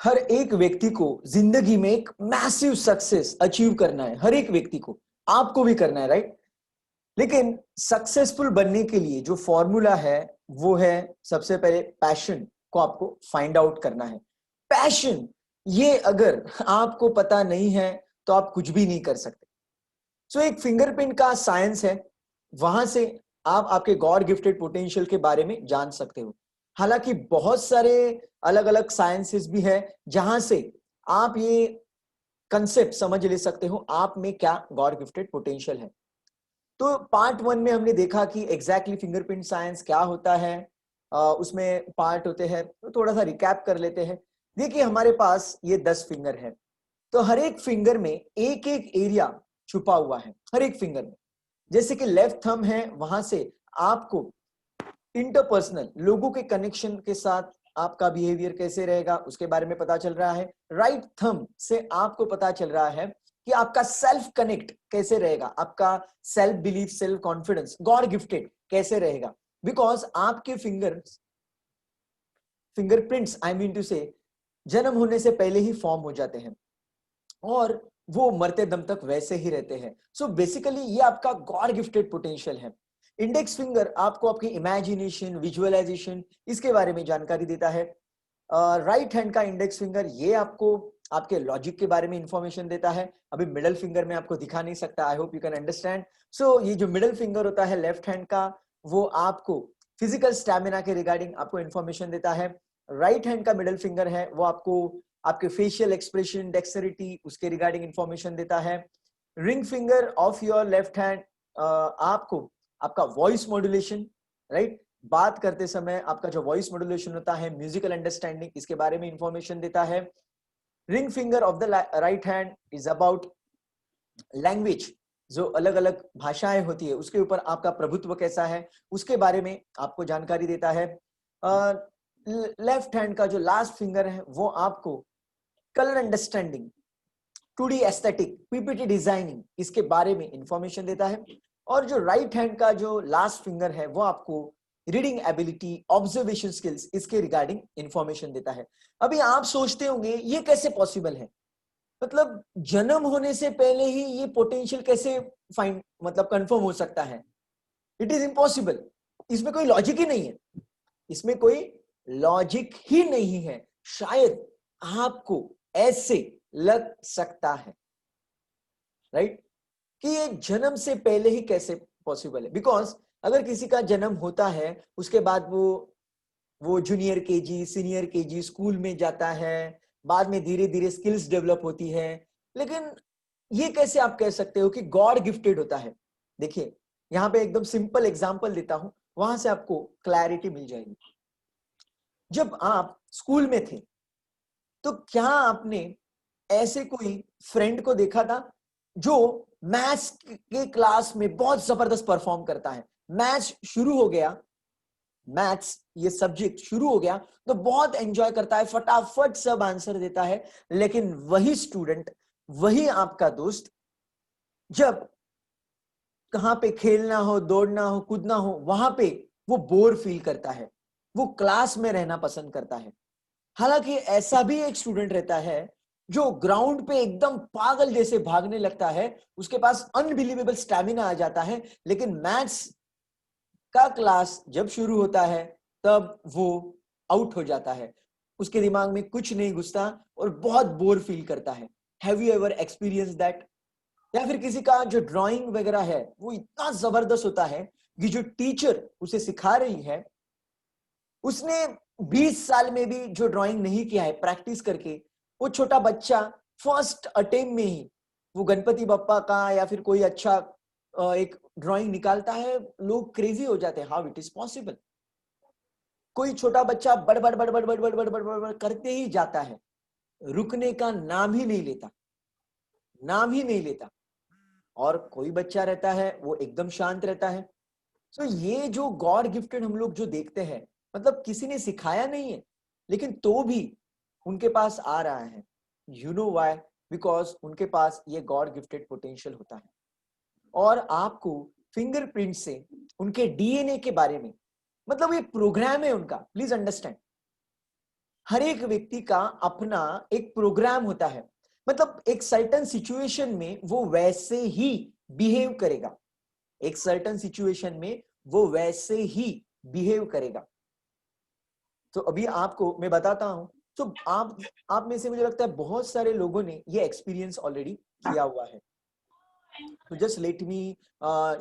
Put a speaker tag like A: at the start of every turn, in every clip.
A: हर एक व्यक्ति को जिंदगी में एक मैसिव सक्सेस अचीव करना है, हर एक व्यक्ति को, आपको भी करना है, राइट? लेकिन सक्सेसफुल बनने के लिए जो फॉर्मूला है वो है, सबसे पहले पैशन को आपको फाइंड आउट करना है। पैशन, ये अगर आपको पता नहीं है तो आप कुछ भी नहीं कर सकते। सो एक फिंगरप्रिंट का साइंस है, वहां से आप आपके गॉड गिफ्टेड पोटेंशियल के बारे में जान सकते हो। हालांकि बहुत सारे अलग अलग साइंसेस भी है जहां से आप ये कंसेप्ट समझ ले सकते हो आप में क्या गॉड गिफ्टेड पोटेंशियल है। तो पार्ट 1 में हमने देखा कि एग्जैक्टली फिंगरप्रिंट साइंस क्या होता है। उसमें पार्ट होते हैं, तो थोड़ा सा रिकैप कर लेते हैं। देखिए, हमारे पास ये 10 फिंगर है, तो हर एक फिंगर में एक एक एरिया छुपा हुआ है, हर एक फिंगर में। जैसे कि लेफ्ट थंब है, वहां से आपको इंटरपर्सनल लोगों के कनेक्शन के साथ आपका बिहेवियर कैसे रहेगा उसके बारे में पता चल रहा है। राइट थंब से आपको पता चल रहा है कि आपका सेल्फ कनेक्ट कैसे रहेगा, आपका self belief, self confidence, God gifted कैसे रहेगा। बिकॉज आपके फिंगरप्रिंट्स, आई मीन टू से, जन्म होने से पहले ही फॉर्म हो जाते हैं और वो मरते दम तक वैसे ही रहते हैं। सो बेसिकली ये आपका गॉड गिफ्टेड पोटेंशियल है। इंडेक्स फिंगर आपको आपकी इमेजिनेशन, विजुअलाइजेशन, इसके बारे में जानकारी देता है। राइट हैंड का इंडेक्स फिंगर ये आपको आपके लॉजिक के बारे में इंफॉर्मेशन देता है। अभी मिडल फिंगर में आपको दिखा नहीं सकता, I hope you can understand. So ये जो मिडल फिंगर होता है लेफ्ट हैंड का, वो आपको फिजिकल स्टैमिना के रिगार्डिंग आपको इंफॉर्मेशन देता है। राइट हैंड का मिडल फिंगर है, वो आपको आपके फेशियल एक्सप्रेशन, डेक्सरिटी, उसके रिगार्डिंग इंफॉर्मेशन देता है। Ring finger of your left hand आपको आपका वॉइस मॉड्यूलेशन, राइट, बात करते समय आपका जो वॉइस मॉड्यूलेशन होता है, म्यूजिकल अंडरस्टैंडिंग, इसके बारे में इंफॉर्मेशन देता है। Ring finger of the right hand is about language, जो अलग अलग भाषाएं होती है उसके ऊपर आपका प्रभुत्व कैसा है उसके बारे में आपको जानकारी देता है। लेफ्ट हैंड का जो लास्ट फिंगर है वो आपको colour understanding, 2D aesthetic, PPT designing, इसके बारे में इंफॉर्मेशन देता है। और जो राइट हैंड का जो लास्ट फिंगर है वो आपको रीडिंग एबिलिटी, ऑब्जर्वेशन स्किल्स, इसके रिगार्डिंग इंफॉर्मेशन देता है। अभी आप सोचते होंगे ये कैसे पॉसिबल है, मतलब जन्म होने से पहले ही ये पोटेंशियल कैसे फाइंड, मतलब कंफर्म हो सकता है? It is impossible. इसमें कोई लॉजिक ही नहीं है, इसमें कोई लॉजिक ही नहीं है। शायद आपको ऐसे लग सकता है, राइट, कि ये जन्म से पहले ही कैसे पॉसिबल है। बिकॉज अगर किसी का जन्म होता है उसके बाद वो junior KG, senior KG school में जाता है, बाद में धीरे धीरे स्किल्स डेवलप होती है। लेकिन ये कैसे आप कह सकते हो कि गॉड गिफ्टेड होता है? देखिए, यहां पे एकदम सिंपल एग्जांपल देता हूं, वहां से आपको क्लैरिटी मिल जाएगी। जब आप स्कूल में थे तो क्या आपने ऐसे कोई फ्रेंड को देखा था जो मैथ्स के क्लास में बहुत जबरदस्त परफॉर्म करता है? मैथ्स शुरू हो गया, मैथ्स ये सब्जेक्ट शुरू हो गया तो बहुत एंजॉय करता है, फटाफट सब आंसर देता है। लेकिन वही स्टूडेंट, वही आपका दोस्त, जब कहां पे खेलना हो, दौड़ना हो, कूदना हो, वहां पे वो बोर फील करता है, वो क्लास में रहना पसंद करता है। हालांकि ऐसा भी एक स्टूडेंट रहता है जो ग्राउंड पे एकदम पागल जैसे भागने लगता है, उसके पास अनबिलीवेबल स्टैमिना आ जाता है, लेकिन मैथ्स का क्लास जब शुरू होता है तब वो आउट हो जाता है, उसके दिमाग में कुछ नहीं घुसता और बहुत बोर फील करता है। Have you ever experience that? या फिर किसी का जो ड्राइंग वगैरह है वो इतना जबरदस्त होता है कि जो टीचर उसे सिखा रही है, उसने 20 साल में भी जो ड्राइंग नहीं किया है प्रैक्टिस करके, वो छोटा बच्चा फर्स्ट अटेम्प्ट में ही वो गणपति बप्पा का या फिर कोई अच्छा एक ड्राइंग निकालता है। लोग क्रेजी हो जाते हैं, हाउ इट इज पॉसिबल। कोई छोटा बच्चा बड़ बड़ बड़ बड़ बड़ बड़ बड़ बड़ बड़ करते ही जाता है, रुकने का नाम ही नहीं लेता, नाम ही नहीं लेता। और कोई बच्चा रहता है वो एकदम शांत रहता है। तो ये जो गॉड गिफ्टेड हम लोग जो देखते हैं, मतलब किसी ने सिखाया नहीं है लेकिन तो भी उनके पास आ रहा है। You know why? बिकॉज उनके पास ये गॉड गिफ्टेड पोटेंशियल होता है। और आपको फिंगरप्रिंट से उनके डीएनए के बारे में, मतलब ये प्रोग्राम है उनका, प्लीज अंडरस्टैंड। हर एक व्यक्ति का अपना एक प्रोग्राम होता है, मतलब एक सर्टेन सिचुएशन में वो वैसे ही बिहेव करेगा, एक सर्टेन सिचुएशन में वो वैसे ही बिहेव करेगा। तो अभी आपको मैं बताता हूं, तो आप में से मुझे लगता है बहुत सारे लोगों ने ये एक्सपीरियंस ऑलरेडी किया हुआ है। तो just let me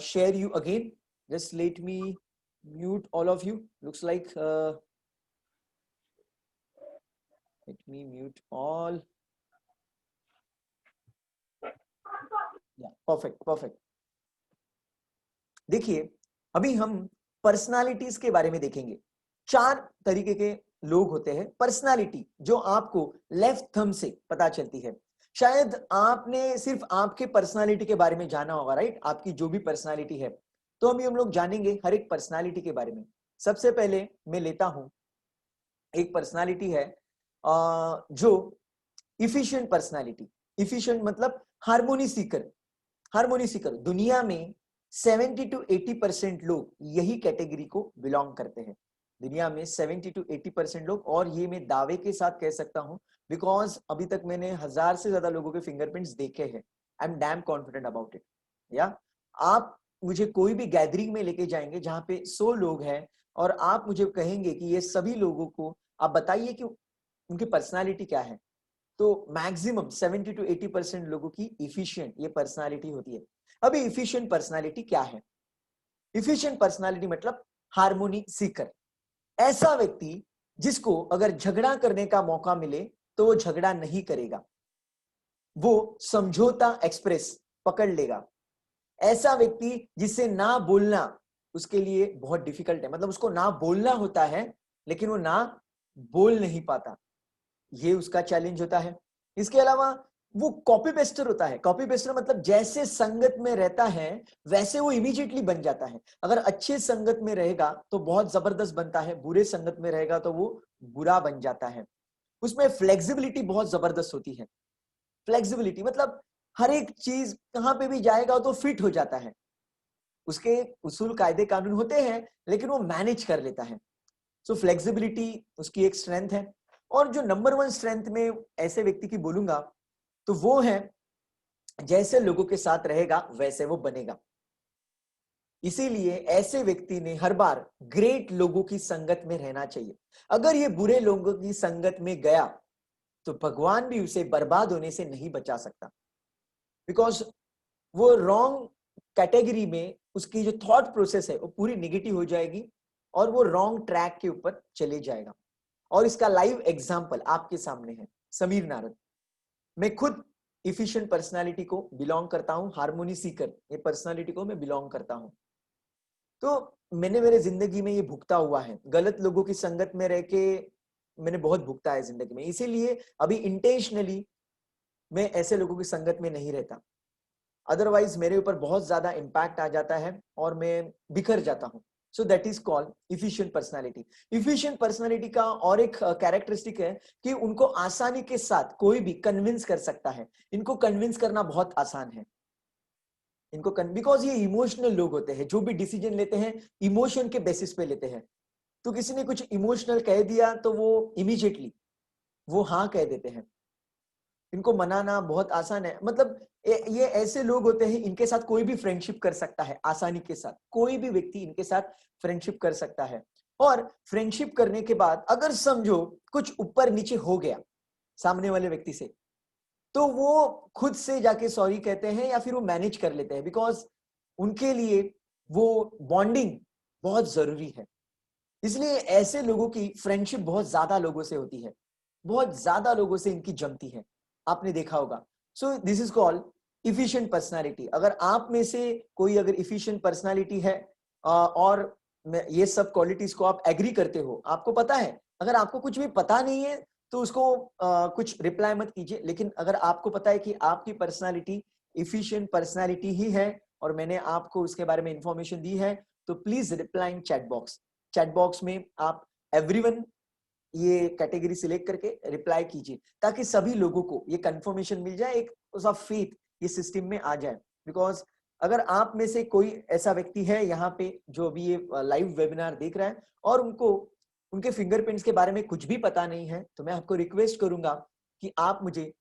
A: share you again, just let me mute all of you, looks like let me mute all, yeah, perfect। देखिए, अभी हम पर्सनालिटीज के बारे में देखेंगे। 4 तरीके के लोग होते हैं पर्सनालिटी, जो आपको लेफ्ट थंब से पता चलती है। शायद आपने सिर्फ आपके पर्सनालिटी के बारे में जाना होगा, राइट? आपकी जो भी पर्सनालिटी है, तो अभी हम लोग जानेंगे हर एक पर्सनालिटी के बारे में। सबसे पहले मैं लेता हूं, एक पर्सनालिटी है जो इफिशिएंट पर्सनालिटी। इफिशिएंट मतलब हार्मोनी सीकर। हार्मोनी सीकर दुनिया में 70 to 80% लोग यही कैटेगरी को बिलोंग करते हैं। दुनिया में 70 to 80% लोग, और ये मैं दावे के साथ कह सकता हूं बिकॉज अभी तक मैंने 1000 से ज्यादा लोगों के फिंगरप्रिंट्स देखे हैं। I am damn confident about it. या आप मुझे कोई भी गैदरिंग में लेके जाएंगे जहां पे 100 लोग हैं, और आप मुझे कहेंगे कि ये सभी लोगों को आप बताइए कि उनकी पर्सनालिटी क्या है, तो मैक्सिमम 70 to 80% लोगों की इफिशिएंट ये पर्सनालिटी होती है। अभी इफिशिएंट पर्सनालिटी क्या है? इफिशिएंट पर्सनालिटी मतलब हार्मोनी सीकर। ऐसा व्यक्ति जिसको अगर झगड़ा करने का मौका मिले तो वो झगड़ा नहीं करेगा, वो समझौता एक्सप्रेस पकड़ लेगा। ऐसा व्यक्ति जिससे ना बोलना उसके लिए बहुत डिफिकल्ट है, मतलब उसको ना बोलना होता है लेकिन वो ना बोल नहीं पाता, ये उसका चैलेंज होता है। इसके अलावा वो कॉपी पेस्टर होता है। कॉपी पेस्टर मतलब जैसे संगत में रहता है वैसे वो इमीडिएटली बन जाता है। अगर अच्छे संगत में रहेगा तो बहुत जबरदस्त बनता है, बुरे संगत में रहेगा तो वो बुरा बन जाता है। उसमें फ्लेक्सिबिलिटी बहुत जबरदस्त होती है। फ्लेक्सिबिलिटी मतलब हर एक चीज कहां पे भी जाएगा तो फिट हो जाता है। उसके उसूल कायदे कानून होते हैं लेकिन वो मैनेज कर लेता है। सो फ्लेक्सिबिलिटी उसकी एक स्ट्रेंथ है। और जो नंबर 1 स्ट्रेंथ में ऐसे व्यक्ति की बोलूंगा तो वो है जैसे लोगों के साथ रहेगा वैसे वो बनेगा। इसीलिए ऐसे व्यक्ति ने हर बार ग्रेट लोगों की संगत में रहना चाहिए। अगर ये बुरे लोगों की संगत में गया तो भगवान भी उसे बर्बाद होने से नहीं बचा सकता, बिकॉज वो रॉन्ग कैटेगरी में उसकी जो थॉट प्रोसेस है वो पूरी निगेटिव हो जाएगी और वो रॉन्ग ट्रैक के ऊपर चले जाएगा। और इसका लाइव एग्जाम्पल आपके सामने है, समीर नारद। मैं खुद इफिशिएंट पर्सनालिटी को बिलोंग करता हूं, हार्मोनी सीकर ये पर्सनालिटी को मैं बिलोंग करता हूं। तो मैंने मेरे जिंदगी में ये भुगता हुआ है, गलत लोगों की संगत में रह के मैंने बहुत भुगता है जिंदगी में। इसीलिए अभी इंटेंशनली मैं ऐसे लोगों की संगत में नहीं रहता, अदरवाइज मेरे ऊपर बहुत ज्यादा इंपैक्ट आ जाता है और मैं बिखर जाता हूं। So that is called efficient personality. Efficient personality का और एक कैरेक्टरिस्टिक है कि उनको आसानी के साथ कोई भी कन्विंस कर सकता है। इनको कन्विंस करना बहुत आसान है। इनको बिकॉज ये इमोशनल लोग होते हैं, जो भी डिसीजन लेते हैं इमोशन के बेसिस पे लेते हैं। तो किसी ने कुछ इमोशनल कह दिया तो वो इमीडिएटली वो हाँ कह देते हैं। इनको मनाना बहुत आसान है, मतलब ये ऐसे लोग होते हैं इनके साथ कोई भी फ्रेंडशिप कर सकता है आसानी के साथ। कोई भी व्यक्ति इनके साथ फ्रेंडशिप कर सकता है। और फ्रेंडशिप करने के बाद अगर समझो कुछ ऊपर नीचे हो गया सामने वाले व्यक्ति से, तो वो खुद से जाके सॉरी कहते हैं या फिर वो मैनेज कर लेते हैं, बिकॉज उनके लिए वो बॉन्डिंग बहुत जरूरी है। इसलिए ऐसे लोगों की फ्रेंडशिप बहुत ज्यादा लोगों से होती है, बहुत ज्यादा लोगों से इनकी जमती है, आपने देखा होगा। सो this is called efficient personality. अगर आप में से कोई अगर इफिशिएंट पर्सनालिटी है और ये सब क्वालिटीज को आप एग्री करते हो, आपको पता है, अगर आपको कुछ भी पता नहीं है तो उसको कुछ रिप्लाई मत कीजिए, लेकिन अगर आपको पता है कि आपकी पर्सनालिटी इफिशिएंट पर्सनालिटी ही है और मैंने आपको उसके बारे में इंफॉर्मेशन दी है, तो please reply in chat box. Chat box में आप एवरीवन ये कैटेगरी सिलेक्ट करके रिप्लाई कीजिए, ताकि सभी लोगों को ये कंफर्मेशन मिल जाए, एक उसका फेथ ये सिस्टम में आ जाए। बिकॉज अगर आप में से कोई ऐसा व्यक्ति है यहाँ पे जो अभी ये लाइव वेबिनार देख रहा है और उनको उनके फिंगरप्रिंट्स के बारे में कुछ भी पता नहीं है, तो मैं आपको रिक्वेस्ट करूंगा कि आप मुझे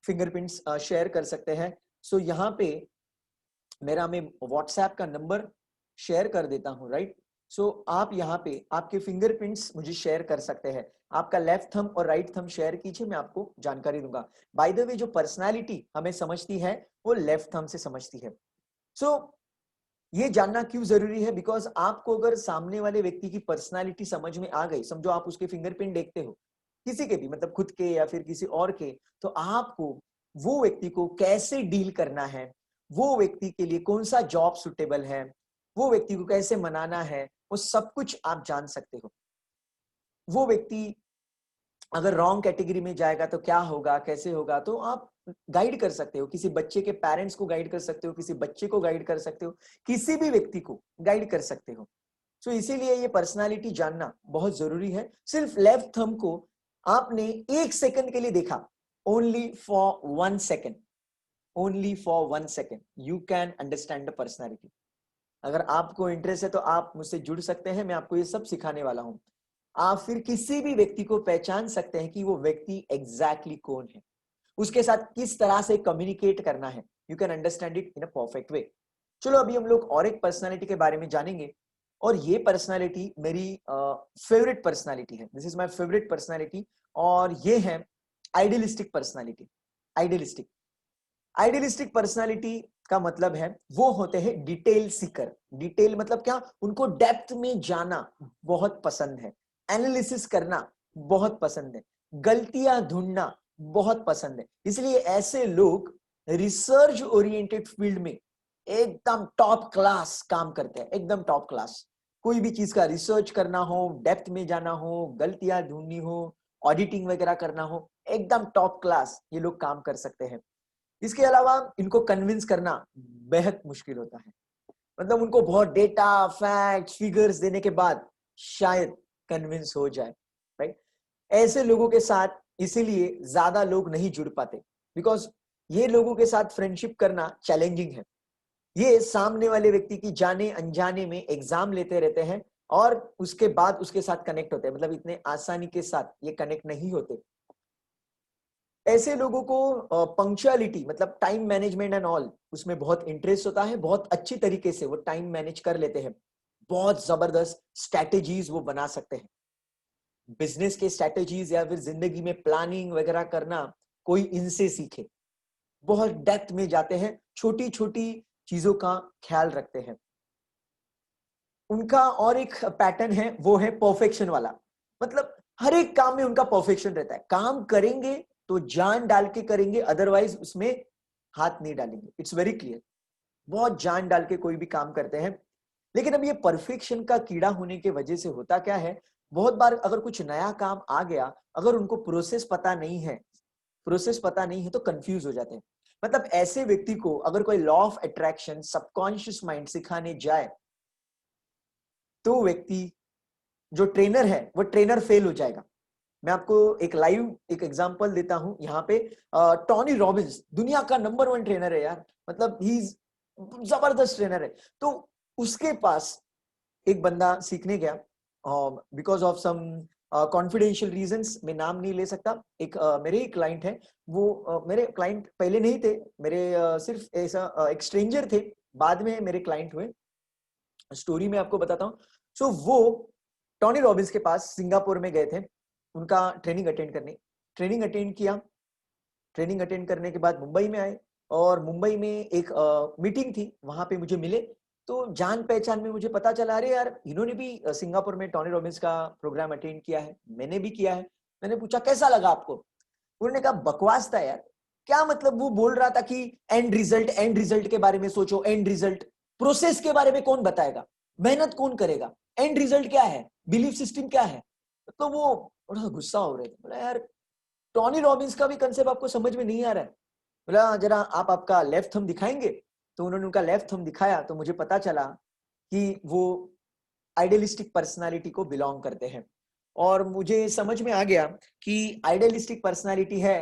A: फिंगरप्रिंट्स शेयर कर सकते हैं। सो यहाँ पे मेरा मैं व्हाट्सएप का नंबर शेयर कर देता हूँ, राइट। सो आप यहाँ पे आपके फिंगरप्रिंट्स मुझे शेयर कर सकते हैं। आपका लेफ्ट थंब और राइट थंब शेयर कीजिए, मैं आपको जानकारी दूंगा। बाय द वे, जो पर्सनालिटी हमें समझती है वो लेफ्ट थंब से समझती है। सो ये जानना क्यों जरूरी है? बिकॉज आपको अगर सामने वाले व्यक्ति की पर्सनालिटी समझ में आ गई, समझो आप उसके फिंगरप्रिंट देखते हो, किसी के भी, मतलब खुद के या फिर किसी और के, तो आपको वो व्यक्ति को कैसे डील करना है, वो व्यक्ति के लिए कौन सा जॉब सुटेबल है, वो व्यक्ति को कैसे मनाना है, वो सब कुछ आप जान सकते हो। वो व्यक्ति अगर रॉन्ग कैटेगरी में जाएगा तो क्या होगा, कैसे होगा, तो आप गाइड कर सकते हो। किसी बच्चे के पेरेंट्स को गाइड कर सकते हो, किसी बच्चे को गाइड कर सकते हो, किसी भी व्यक्ति को गाइड कर सकते हो। सो इसीलिए ये पर्सनालिटी जानना बहुत जरूरी है। सिर्फ लेफ्ट थंब को आपने 1 सेकंड के लिए देखा, only for 1 second, only for 1 second you can understand the personality. अगर आपको इंटरेस्ट है तो आप मुझसे जुड़ सकते हैं, मैं आपको ये सब सिखाने वाला हूं। आप फिर किसी भी व्यक्ति को पहचान सकते हैं कि वो व्यक्ति एग्जैक्टली कौन है, उसके साथ किस तरह से कम्युनिकेट करना है। You can understand it in a perfect way. चलो अभी हम लोग और एक पर्सनालिटी के बारे में जानेंगे, और ये पर्सनालिटी मेरी फेवरेट पर्सनालिटी है। This is my favourite personality, और ये है idealistic personality. Idealistic idealistic personality का मतलब है वो होते हैं डिटेल सीकर। डिटेल मतलब क्या? उनको डेप्थ में जाना बहुत पसंद है, एनालिसिस करना बहुत पसंद है, गलतियां ढूंढना बहुत पसंद है। इसलिए ऐसे लोग रिसर्च ओरिएंटेड फील्ड में एकदम टॉप क्लास काम करते हैं, एकदम टॉप क्लास। कोई भी चीज का रिसर्च करना हो, डेप्थ में जाना हो, गलतियां ढूंढनी हो, ऑडिटिंग वगैरह करना हो, एकदम टॉप क्लास ये लोग काम कर सकते हैं। इसके अलावा इनको कन्विंस करना बेहद मुश्किल होता है, मतलब उनको बहुत डेटा, फैक्ट्स, फिगर्स देने के बाद शायद कन्विंस हो जाए, राइट। ऐसे लोगों के साथ इसीलिए ज्यादा लोग नहीं जुड़ पाते, बिकॉज ये लोगों के साथ फ्रेंडशिप करना चैलेंजिंग है। ये सामने वाले व्यक्ति की जाने अनजाने में एग्जाम लेते रहते हैं और उसके बाद उसके साथ कनेक्ट होते हैं, मतलब इतने आसानी के साथ ये कनेक्ट नहीं होते। ऐसे लोगों को पंक्चुअलिटी मतलब टाइम मैनेजमेंट एंड ऑल, उसमें बहुत इंटरेस्ट होता है, बहुत अच्छी तरीके से वो टाइम मैनेज कर लेते हैं, बहुत जबरदस्त स्ट्रैटेजीज वो बना सकते हैं। बिजनेस के स्ट्रैटेजीज या फिर जिंदगी में प्लानिंग वगैरह करना कोई इनसे सीखे। बहुत डेप्थ में जाते हैं, छोटी छोटी चीजों का ख्याल रखते हैं। उनका और एक पैटर्न है, वो है परफेक्शन वाला, मतलब हर एक काम में उनका परफेक्शन रहता है। काम करेंगे तो जान डाल के करेंगे, अदरवाइज उसमें हाथ नहीं डालेंगे। इट्स वेरी क्लियर, बहुत जान डाल के कोई भी काम करते हैं। लेकिन अब ये परफेक्शन का कीड़ा होने की वजह से होता क्या है, बहुत बार अगर कुछ नया काम आ गया, अगर उनको प्रोसेस पता नहीं है, प्रोसेस पता नहीं है तो कंफ्यूज हो जाते हैं। मतलब ऐसे व्यक्ति को अगर कोई law of attraction, subconscious mind सिखाने जाए, तो व्यक्ति जो ट्रेनर है वो ट्रेनर फेल हो जाएगा। मैं आपको एक लाइव एक एग्जांपल देता हूं यहाँ पे। टोनी रॉबिन्स दुनिया का नंबर 1 ट्रेनर है यार, मतलब ही जबरदस्त ट्रेनर है। तो उसके पास एक बंदा सीखने गया, because of some confidential reasons, मैं नाम नहीं ले सकता। एक मेरे ही क्लाइंट है, वो मेरे क्लाइंट पहले नहीं थे, मेरे सिर्फ ऐसा एक स्ट्रेंजर थे, बाद में मेरे क्लाइंट हुए। स्टोरी में आपको बताता हूँ। सो वो टोनी रॉबिन्स के पास सिंगापुर में गए थे उनका ट्रेनिंग अटेंड करने। ट्रेनिंग अटेंड किया, ट्रेनिंग अटेंड करने के बाद मुंबई में आए, और मुंबई में एक मीटिंग थी, वहां पे मुझे मिले। तो जान पहचान में मुझे पता चला, अरे यार इन्होंने भी सिंगापुर में टोनी रॉबिन्स का प्रोग्राम अटेंड किया है, मैंने भी किया है। मैंने पूछा कैसा लगा आपको? उन्होंने कहा बकवास था यार। क्या मतलब? वो बोल रहा था कि एंड रिजल्ट के बारे में सोचो, एंड रिजल्ट, प्रोसेस के बारे में कौन बताएगा, मेहनत कौन करेगा, एंड रिजल्ट क्या है, बिलीफ सिस्टम क्या है। तो वो थोड़ा सा गुस्सा हो रहे थे। बोला यार टोनी रॉबिन्स का भी कंसेप्ट आपको समझ में नहीं आ रहा है। बोला जरा आप आपका लेफ्ट थंब दिखाएंगे। तो उन्होंने उनका लेफ्ट थंब दिखाया, तो मुझे पता चला कि वो आइडियलिस्टिक पर्सनालिटी को बिलोंग करते हैं। और मुझे समझ में आ गया कि आइडियलिस्टिक पर्सनालिटी है,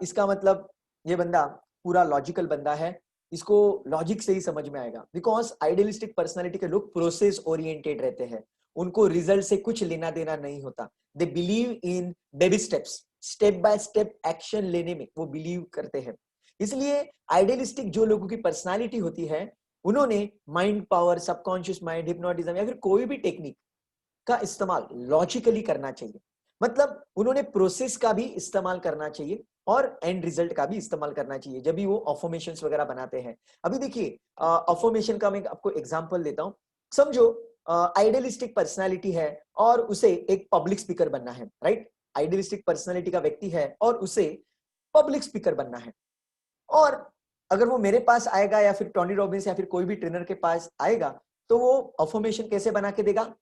A: इसका मतलब ये बंदा पूरा लॉजिकल बंदा है, इसको लॉजिक से ही समझ में आएगा। बिकॉज आइडियलिस्टिक पर्सनालिटी के लोग प्रोसेस ओरिएंटेड रहते हैं, उनको रिजल्ट से कुछ लेना देना नहीं होता। They believe in baby steps, step by step action लेने में वो बिलीव करते हैं। इसलिए आइडियलिस्टिक जो लोगों की पर्सनालिटी होती है, उन्होंने mind power, subconscious mind, hypnotism या फिर कोई भी टेक्निक का इस्तेमाल लॉजिकली करना चाहिए। मतलब उन्होंने प्रोसेस का भी इस्तेमाल करना चाहिए और एंड रिजल्ट का भी इस्तेमाल करना चाहिए जब भी वो अफर्मेशंस वगैरह बनाते हैं। अभी देखिए अफर्मेशन का मैं आपको एग्जांपल देता हूं। समझो आइडियलिस्टिक पर्सनालिटी है और उसे एक पब्लिक स्पीकर बनना है, राइट? आइडियलिस्टिक पर्सनालिटी का व्यक्ति है और उसे पब्लिक स्पीकर बनना है। और अगर वो मेरे पास आएगा या फिर टोनी रॉबिन्स या फिर कोई भी ट्रेनर के पास आएगा, तो वो अफर्मेशन कैसे बना के देगा?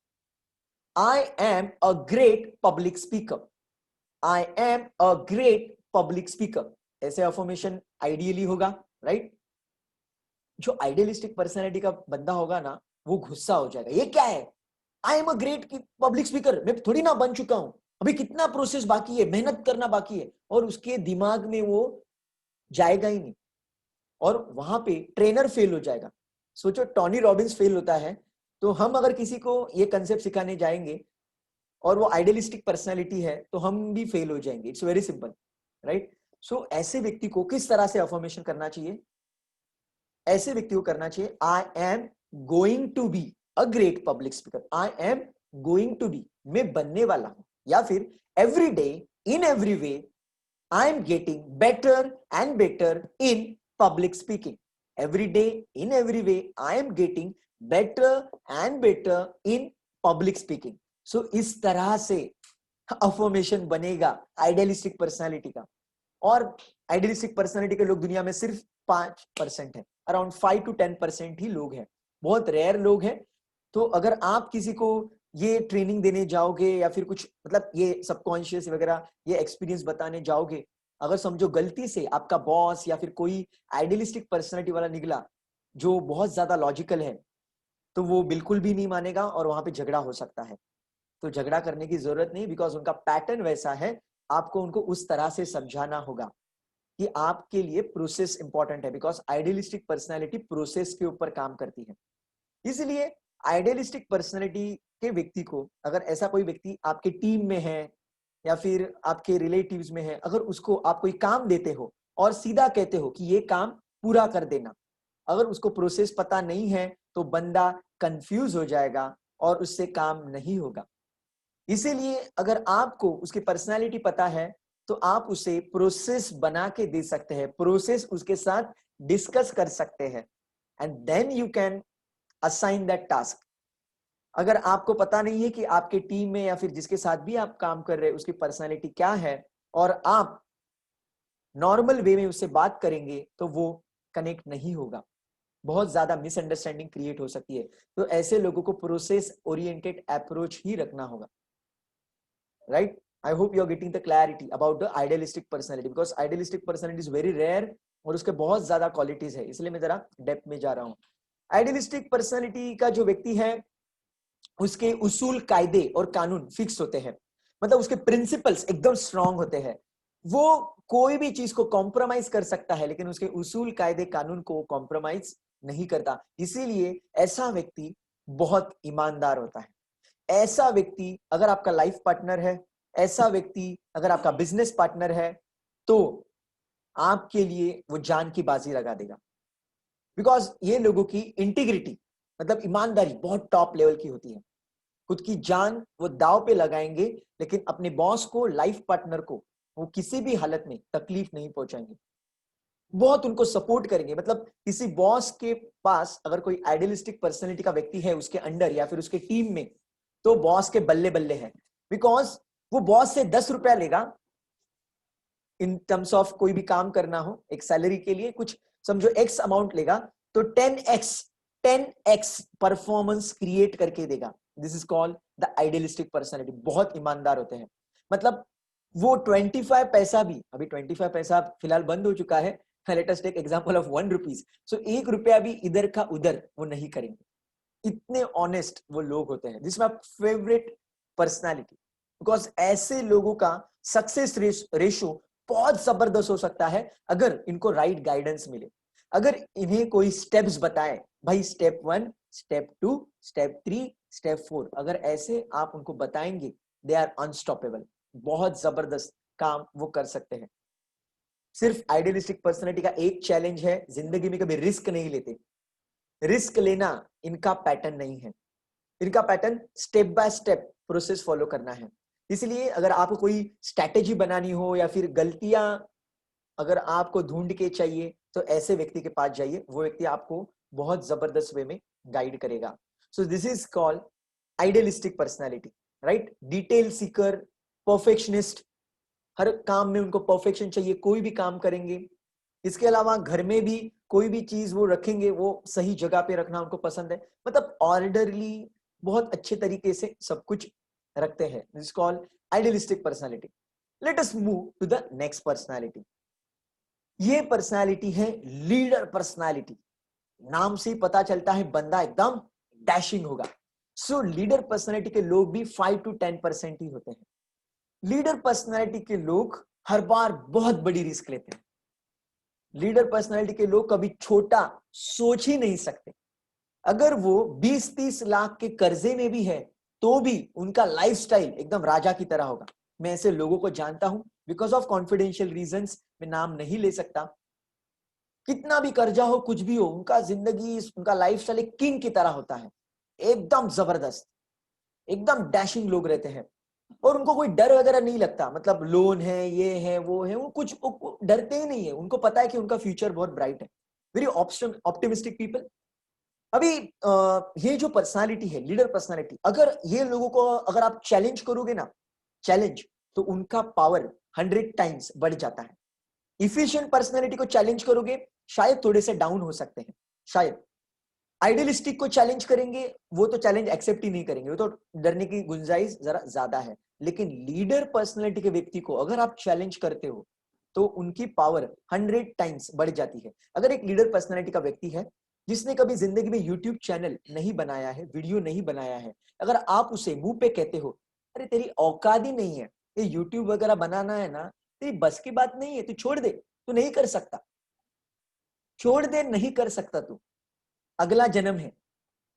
A: I am a great public speaker. I am a great public speaker. ऐसे अफर्मेशन आइडियली होगा, राइट? जो आइडियलिस्टिक पर्सनालिटी का बंदा होगा ना, वो गुस्सा हो जाएगा। ये क्या है? I am a great public speaker, मैं थोड़ी ना बन चुका हूं, अभी कितना प्रोसेस बाकी है, मेहनत करना बाकी है। और उसके दिमाग में वो जाएगा ही नहीं और वहां पे ट्रेनर फेल हो जाएगा। सोचो टोनी रॉबिन्स फेल होता है, तो हम अगर किसी को ये कंसेप्ट सिखाने जाएंगे और वो आइडियलिस्टिक पर्सनालिटी है, तो हम भी फेल हो जाएंगे। It's very simple, right? So ऐसे व्यक्ति को किस तरह से अफर्मेशन करना चाहिए? ऐसे व्यक्ति को करना चाहिए, I am going to be a great public speaker. I am going to be, मैं बनने वाला हूं। या फिर every day in every way I am getting better and better in public speaking. Every day in every way I am getting better and better in public speaking. So इस तरह से affirmation बनेगा आइडियलिस्टिक पर्सनालिटी का। और idealistic personality के लोग दुनिया में सिर्फ 5% है, अराउंड 5 to 10% ही लोग हैं, बहुत रेयर लोग हैं। तो अगर आप किसी को ये ट्रेनिंग देने जाओगे या फिर कुछ मतलब ये सबकॉन्शियस वगैरह ये एक्सपीरियंस बताने जाओगे, अगर समझो गलती से आपका बॉस या फिर कोई आइडियलिस्टिक पर्सनालिटी वाला निकला जो बहुत ज्यादा लॉजिकल है, तो वो बिल्कुल भी नहीं मानेगा और वहां पे झगड़ा हो सकता है। तो झगड़ा करने की जरूरत नहीं, बिकॉज उनका पैटर्न वैसा है। आपको उनको उस तरह से समझाना होगा कि आपके लिए प्रोसेस इंपॉर्टेंट है, बिकॉज आइडियलिस्टिक पर्सनालिटी प्रोसेस के ऊपर काम करती है। इसलिए आइडियलिस्टिक पर्सनालिटी के व्यक्ति को, अगर ऐसा कोई व्यक्ति आपके टीम में है या फिर आपके रिलेटिव्स में है, अगर उसको आप कोई काम देते हो और सीधा कहते हो कि ये काम पूरा कर देना, अगर उसको प्रोसेस पता नहीं है तो बंदा कंफ्यूज हो जाएगा और उससे काम नहीं होगा। इसीलिए अगर आपको उसकी पर्सनालिटी पता है तो आप उसे प्रोसेस बना के दे सकते हैं, प्रोसेस उसके साथ डिस्कस कर सकते हैं, and then you can assign that task. अगर आपको पता नहीं है कि आपके टीम में या फिर जिसके साथ भी आप काम कर रहे हैं उसकी पर्सनालिटी क्या है और आप नॉर्मल वे में उससे बात करेंगे, तो वो कनेक्ट नहीं होगा, बहुत ज्यादा मिसअंडरस्टैंडिंग क्रिएट हो सकती है। तो ऐसे लोगों को प्रोसेस ओरिएंटेड अप्रोच ही रखना होगा, right? I hope you are getting the clarity about the idealistic personality, because idealistic personality is very rare और उसके बहुत ज्यादा क्वालिटीज है, इसलिए मैं जरा डेप्थ में जा रहा हूं। आइडियलिस्टिक पर्सनालिटी का जो व्यक्ति है उसके उसूल, कायदे और कानून फिक्स होते हैं, मतलब उसके प्रिंसिपल्स एकदम स्ट्रांग होते हैं। वो कोई भी चीज को कॉम्प्रोमाइज कर सकता है लेकिन उसके उसूल, कायदे, कानून को कॉम्प्रोमाइज नहीं करता। इसीलिए ऐसा व्यक्ति बहुत ईमानदार होता है। ऐसा व्यक्ति अगर आपका लाइफ पार्टनर है, ऐसा व्यक्ति अगर आपका बिजनेस पार्टनर है, तो आपके लिए वो जान की बाजी लगा देगा, बिकॉज ये लोगों की इंटीग्रिटी मतलब ईमानदारी बहुत टॉप लेवल की होती है। खुद की जान वो दाव पे लगाएंगे लेकिन अपने बॉस को, लाइफ पार्टनर को वो किसी भी हालत में तकलीफ नहीं पहुंचाएंगे, बहुत उनको सपोर्ट करेंगे। मतलब किसी बॉस के पास अगर कोई आइडियलिस्टिक पर्सनैलिटी का व्यक्ति है उसके अंडर या फिर उसके टीम में, तो बॉस के बल्ले बल्ले है, बिकॉज वो बॉस से 10 रुपया लेगा इन टर्म्स ऑफ कोई भी काम करना हो, एक सैलरी के लिए कुछ समझो एक्स अमाउंट लेगा, तो 10x परफॉर्मेंस क्रिएट करके देगा। This is called the idealistic personality. बहुत ईमानदार होते हैं, मतलब वो 25 पैसा भी, अभी 25 पैसा फिलहाल बंद हो चुका है, let us take example of 1 rupees, so 1 रुपया भी इधर का उधर वो नहीं करेंगे। इतने ऑनेस्ट वो लोग होते हैं। This is my favourite personality, because ऐसे लोगों का सक्सेस रेशो बहुत जबरदस्त हो सकता है अगर इनको राइट गाइडेंस मिले। अगर इन्हें कोई स्टेप्स बताए, भाई स्टेप 1 स्टेप 2, स्टेप 3, स्टेप 4, अगर ऐसे आप उनको बताएंगे, दे आर अनस्टॉपेबल, बहुत जबरदस्त काम वो कर सकते हैं। सिर्फ आइडियलिस्टिक पर्सनालिटी का एक चैलेंज है, जिंदगी में कभी रिस्क नहीं लेते। रिस्क लेना इनका पैटर्न नहीं है, इनका pattern step by step process follow करना है। इसलिए अगर आपको कोई स्ट्रैटेजी बनानी हो या फिर गलतियां अगर आपको ढूंढ के चाहिए, तो ऐसे व्यक्ति के पास जाइए, वो व्यक्ति आपको बहुत जबरदस्त वे में गाइड करेगा। So this is called idealistic personality, right? Detail seeker, perfectionist, हर काम में उनको परफेक्शन चाहिए, कोई भी काम करेंगे। इसके अलावा घर में भी कोई भी चीज वो रखेंगे, वो सही जगह पे रखना उनको पसंद है, मतलब ऑर्डरली, बहुत अच्छे तरीके से सब कुछ रखते हैं। This is called idealistic personality. Let us move to the next personality. ये पर्सनालिटी है लीडर पर्सनालिटी। नाम से ही पता चलता है बंदा एकदम डैशिंग होगा। सो लीडर पर्सनालिटी के लोग भी 5 to 10% ही होते हैं। लीडर पर्सनालिटी के लोग हर बार बहुत बड़ी रिस्क लेते हैं। लीडर पर्सनालिटी के लोग कभी छोटा सोच ही नहीं सकते। अगर वो 20-30 लाख के कर्जे में भी है, तो भी उनका लाइफस्टाइल एकदम राजा की तरह होगा। मैं ऐसे लोगों को जानता हूं, बिकॉज ऑफ कॉन्फिडेंशियल रीजंस मैं नाम नहीं ले सकता। कितना भी कर्जा हो, कुछ भी हो, उनका जिंदगी, उनका लाइफस्टाइल एक किंग की तरह होता है, एकदम जबरदस्त, एकदम डैशिंग लोग रहते हैं। और उनको कोई डर वगैरह नहीं लगता, मतलब लोन है, ये है, वो है, वो कुछ वो डरते ही नहीं है। उनको पता है कि उनका फ्यूचर बहुत ब्राइट है। Very optimistic people. अभी ये जो पर्सनालिटी है, लीडर पर्सनालिटी, अगर ये लोगों को अगर आप चैलेंज करोगे ना, चैलेंज, तो उनका पावर 100 टाइम्स बढ़ जाता है। इफिशिएंट पर्सनालिटी को चैलेंज करोगे, शायद थोड़े से डाउन हो सकते हैं, शायद। आइडियलिस्टिक को चैलेंज करेंगे, वो तो चैलेंज एक्सेप्ट ही नहीं करेंगे, वो तो डरने की गुंजाइश जरा ज्यादा है। लेकिन लीडर पर्सनालिटी के व्यक्ति को अगर आप चैलेंज करते हो, तो उनकी पावर 100 टाइम्स बढ़ जाती है। अगर एक लीडर पर्सनालिटी का व्यक्ति है जिसने कभी जिंदगी में यूट्यूब चैनल नहीं बनाया है, वीडियो नहीं बनाया है, अगर आप उसे मुंह पे कहते हो, अरे तेरी औकात ही नहीं है, ये यूट्यूब वगैरह बनाना है ना, तेरी बस की बात नहीं है, तू छोड़ दे, तू नहीं कर सकता, छोड़ दे, नहीं कर सकता तू, अगला जन्म है,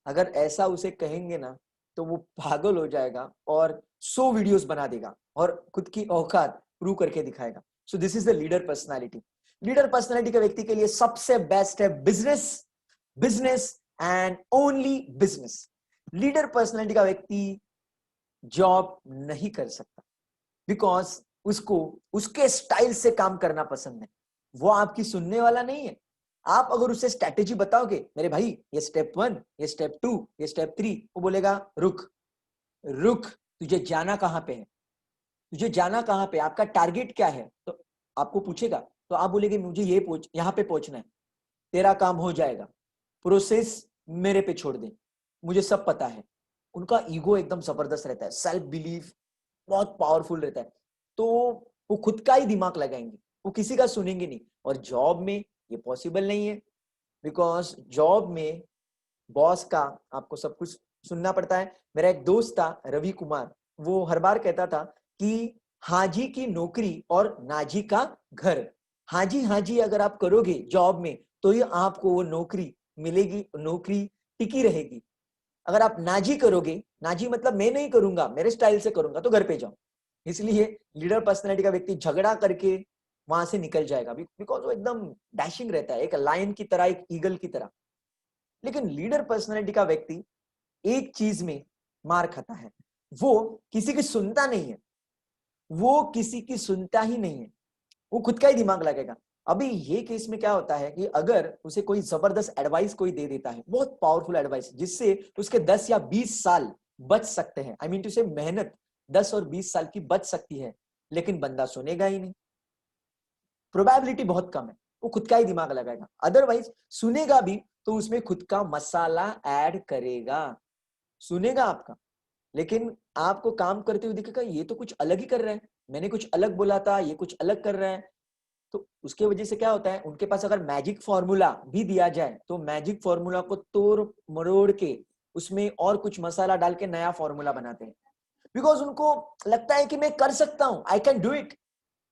A: अगर ऐसा उसे कहेंगे ना, तो वो पागल हो जाएगा और 100 वीडियोस बना देगा और खुद की औकात प्रूव करके दिखाएगा। सो this is the leader personality. Leader personality का व्यक्ति के लिए सबसे बेस्ट है business, business and only business. Leader personality का व्यक्ति जॉब नहीं कर सकता, बिकॉज उसको उसके स्टाइल से काम करना पसंद है। वो आपकी सुनने वाला नहीं है। आप अगर उसे स्ट्रैटेजी बताओगे, मेरे भाई ये स्टेप 1, ये स्टेप 2, ये स्टेप 3, वो बोलेगा रुक रुक, तुझे जाना कहां पे है, तुझे जाना कहां पे, आपका टारगेट क्या है, तो आपको पूछेगा, तो आप बोलेगे मुझे ये यहां पे पहुंचना है, तेरा काम हो जाएगा, प्रोसेस मेरे पे छोड़ दे, मुझे सब पता है। उनका ईगो एकदम जबरदस्त रहता है, सेल्फ बिलीफ बहुत पावरफुल रहता है, तो वो खुद का ही दिमाग लगाएंगे, वो किसी का सुनेंगे नहीं। और जॉब में ये पॉसिबल नहीं है, बिकॉज जॉब में बॉस का आपको सब कुछ सुनना पड़ता है। मेरा एक दोस्त था रवि कुमार, वो हर बार कहता था कि हाजी की नौकरी और नाजी का घर। हाजी हाजी अगर आप करोगे जॉब में, तो ही आपको वो नौकरी मिलेगी, नौकरी टिकी रहेगी। अगर आप नाजी करोगे, नाजी मतलब मैं नहीं करूंगा, मेरे स्टाइल से करूंगा, तो घर पे जाओ। इसलिए लीडर पर्सनैलिटी का व्यक्ति झगड़ा करके वहां से निकल जाएगा, बिकॉज वो एकदम डैशिंग रहता है, एक लायन की तरह, एक ईगल की तरह। लेकिन लीडर पर्सनैलिटी का व्यक्ति एक चीज में मार खाता है, वो किसी की सुनता नहीं है, वो किसी की सुनता ही नहीं है, वो खुद का ही दिमाग लगेगा। अभी ये केस में क्या होता है कि अगर उसे कोई जबरदस्त एडवाइस कोई दे देता है, बहुत पावरफुल एडवाइस, जिससे उसके 10 या 20 साल बच सकते हैं, आई मीन टू से मेहनत 10 और 20 साल की बच सकती है, लेकिन बंदा सुनेगा ही नहीं, प्रोबेबिलिटी बहुत कम है, वो खुद का ही दिमाग लगाएगा। अदरवाइज सुनेगा भी तो उसमें खुद का मसाला ऐड करेगा, सुनेगा आपका, लेकिन आपको काम करते हुए दिखेगा ये तो कुछ अलग ही कर रहा है, मैंने कुछ अलग बोला था, ये कुछ अलग कर रहा है। तो उसके वजह से क्या होता है, उनके पास अगर मैजिक फॉर्मूला भी दिया जाए, तो मैजिक फॉर्मूला को तोड़ मरोड़ के उसमें और कुछ मसाला डाल के नया फॉर्मूला बनाते हैं, बिकॉज उनको लगता है कि मैं कर सकता हूं, I can do it,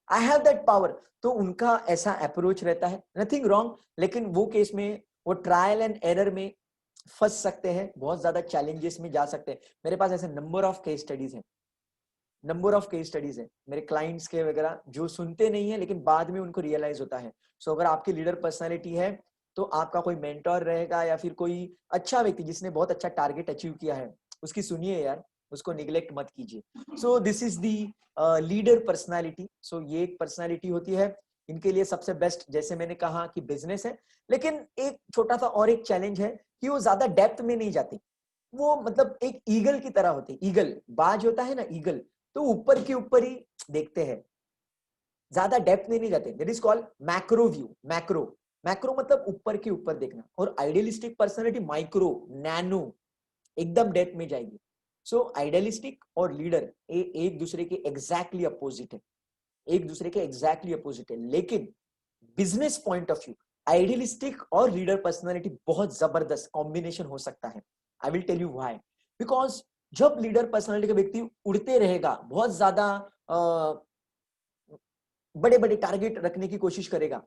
A: I have that power. तो उनका ऐसा अप्रोच रहता है, नथिंग रॉन्ग, लेकिन वो केस में वो ट्रायल एंड एरर में फंस सकते हैं, बहुत ज्यादा चैलेंजेस में जा सकते हैं। मेरे पास ऐसे नंबर ऑफ केस स्टडीज हैं, नंबर ऑफ केस स्टडीज है मेरे क्लाइंट्स के वगैरह, जो सुनते नहीं है लेकिन बाद में उनको रियलाइज होता है। सो अगर आपकी लीडर पर्सनालिटी है तो आपका कोई मेंटोर रहेगा या फिर कोई अच्छा व्यक्ति जिसने बहुत अच्छा टारगेट अचीव किया है, उसकी सुनिए यार, उसको निग्लेक्ट मत कीजिए। So this is the leader personality. So ये एक पर्सनालिटी होती है। इनके लिए सबसे बेस्ट, जैसे मैंने कहा कि बिजनेस है, लेकिन एक छोटा सा और एक चैलेंज है कि वो ज्यादा डेप्थ में नहीं जाते। वो मतलब एक ईगल की तरह होते, ईगल बाज होता है ना, ईगल, तो ऊपर के ऊपर ही देखते हैं, ज्यादा डेप्थ में नहीं जाते। That is called macro view. Macro, macro मतलब ऊपर के ऊपर देखना। और आइडियलिस्टिक पर्सनालिटी माइक्रो, नैनो, एकदम डेप्थ में जाएगी। सो आइडियलिस्टिक और लीडर एक दूसरे के एग्जैक्टली अपोजिट है, एक दूसरे के एग्जैक्टली अपोजिट है। लेकिन business point of view idealistic और लीडर पर्सनालिटी बहुत जबरदस्त कॉम्बिनेशन हो सकता है। I will tell you why. Because जब लीडर पर्सनालिटी का व्यक्ति उड़ते रहेगा, बहुत ज्यादा बड़े बड़े टारगेट रखने की कोशिश करेगा,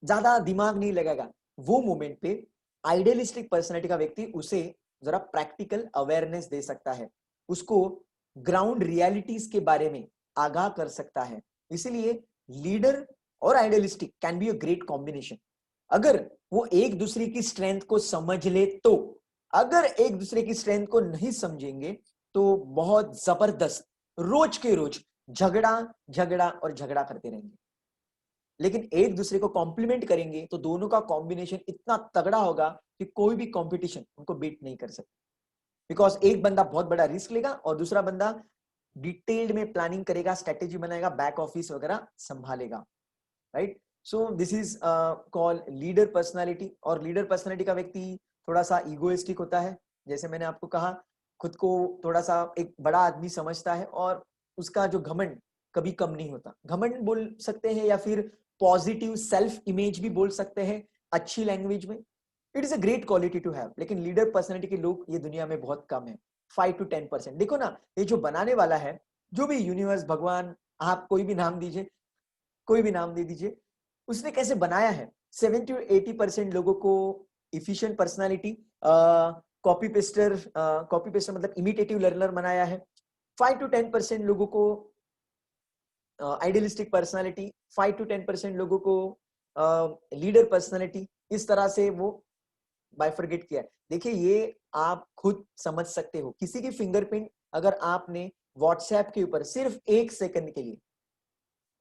A: ज्यादा दिमाग नहीं लगाएगा, वो मोमेंट पे आइडियलिस्टिक पर्सनालिटी का व्यक्ति उसे जरा प्रैक्टिकल अवेयरनेस दे सकता है, उसको ग्राउंड रियलिटीज के बारे में आगाह कर सकता है। इसीलिए लीडर और idealistic can be a great combination, अगर वो एक दूसरे की स्ट्रेंथ को समझ ले तो। अगर एक दूसरे की स्ट्रेंथ को नहीं समझेंगे तो बहुत जबरदस्त रोज के रोज झगड़ा झगड़ा और झगड़ा करते रहेंगे। लेकिन एक दूसरे को कॉम्प्लीमेंट करेंगे तो दोनों का कॉम्बिनेशन इतना तगड़ा होगा कि कोई भी कंपटीशन उनको बीट नहीं कर सकता। बिकॉज एक बंदा बहुत बड़ा रिस्क लेगा और दूसरा बंदा डिटेल्ड में प्लानिंग करेगा, स्ट्रेटेजी बनाएगा, बैक ऑफिस वगैरह संभालेगा, right. So this is called leader personality. और लीडर पर्सनालिटी का व्यक्ति थोड़ा सा इगोइस्टिक होता है, जैसे मैंने आपको कहा, खुद को थोड़ा सा एक बड़ा आदमी समझता है और उसका जो घमंड कभी कम नहीं होता। घमंड बोल सकते हैं या फिर पॉजिटिव सेल्फ इमेज भी बोल सकते हैं अच्छी लैंग्वेज में। It is a great quality to have. लेकिन लीडर पर्सनालिटी के लोग ये दुनिया में बहुत कम है, 5 to 10%। देखो ना, ये जो बनाने वाला है, जो भी यूनिवर्स, भगवान, आप कोई भी नाम दीजिए, कोई भी नाम दे दीजिए, उसने कैसे बनाया है। 70 to 80% लोगों को इफिशिएंट पर्सनालिटी, कॉपी पेस्टर मतलब इमिटेटिव लर्नर बनाया है। 5 to 10% लोगों को आइडियलिस्टिक पर्सनालिटी, 5 to 10% लोगों को लीडर पर्सनालिटी, इस तरह से वो बाइफरगेट किया है। देखिए, ये आप खुद समझ सकते हो। किसी की फिंगरप्रिंट अगर आपने व्हाट्सएप के ऊपर सिर्फ 1 सेकंड के लिए,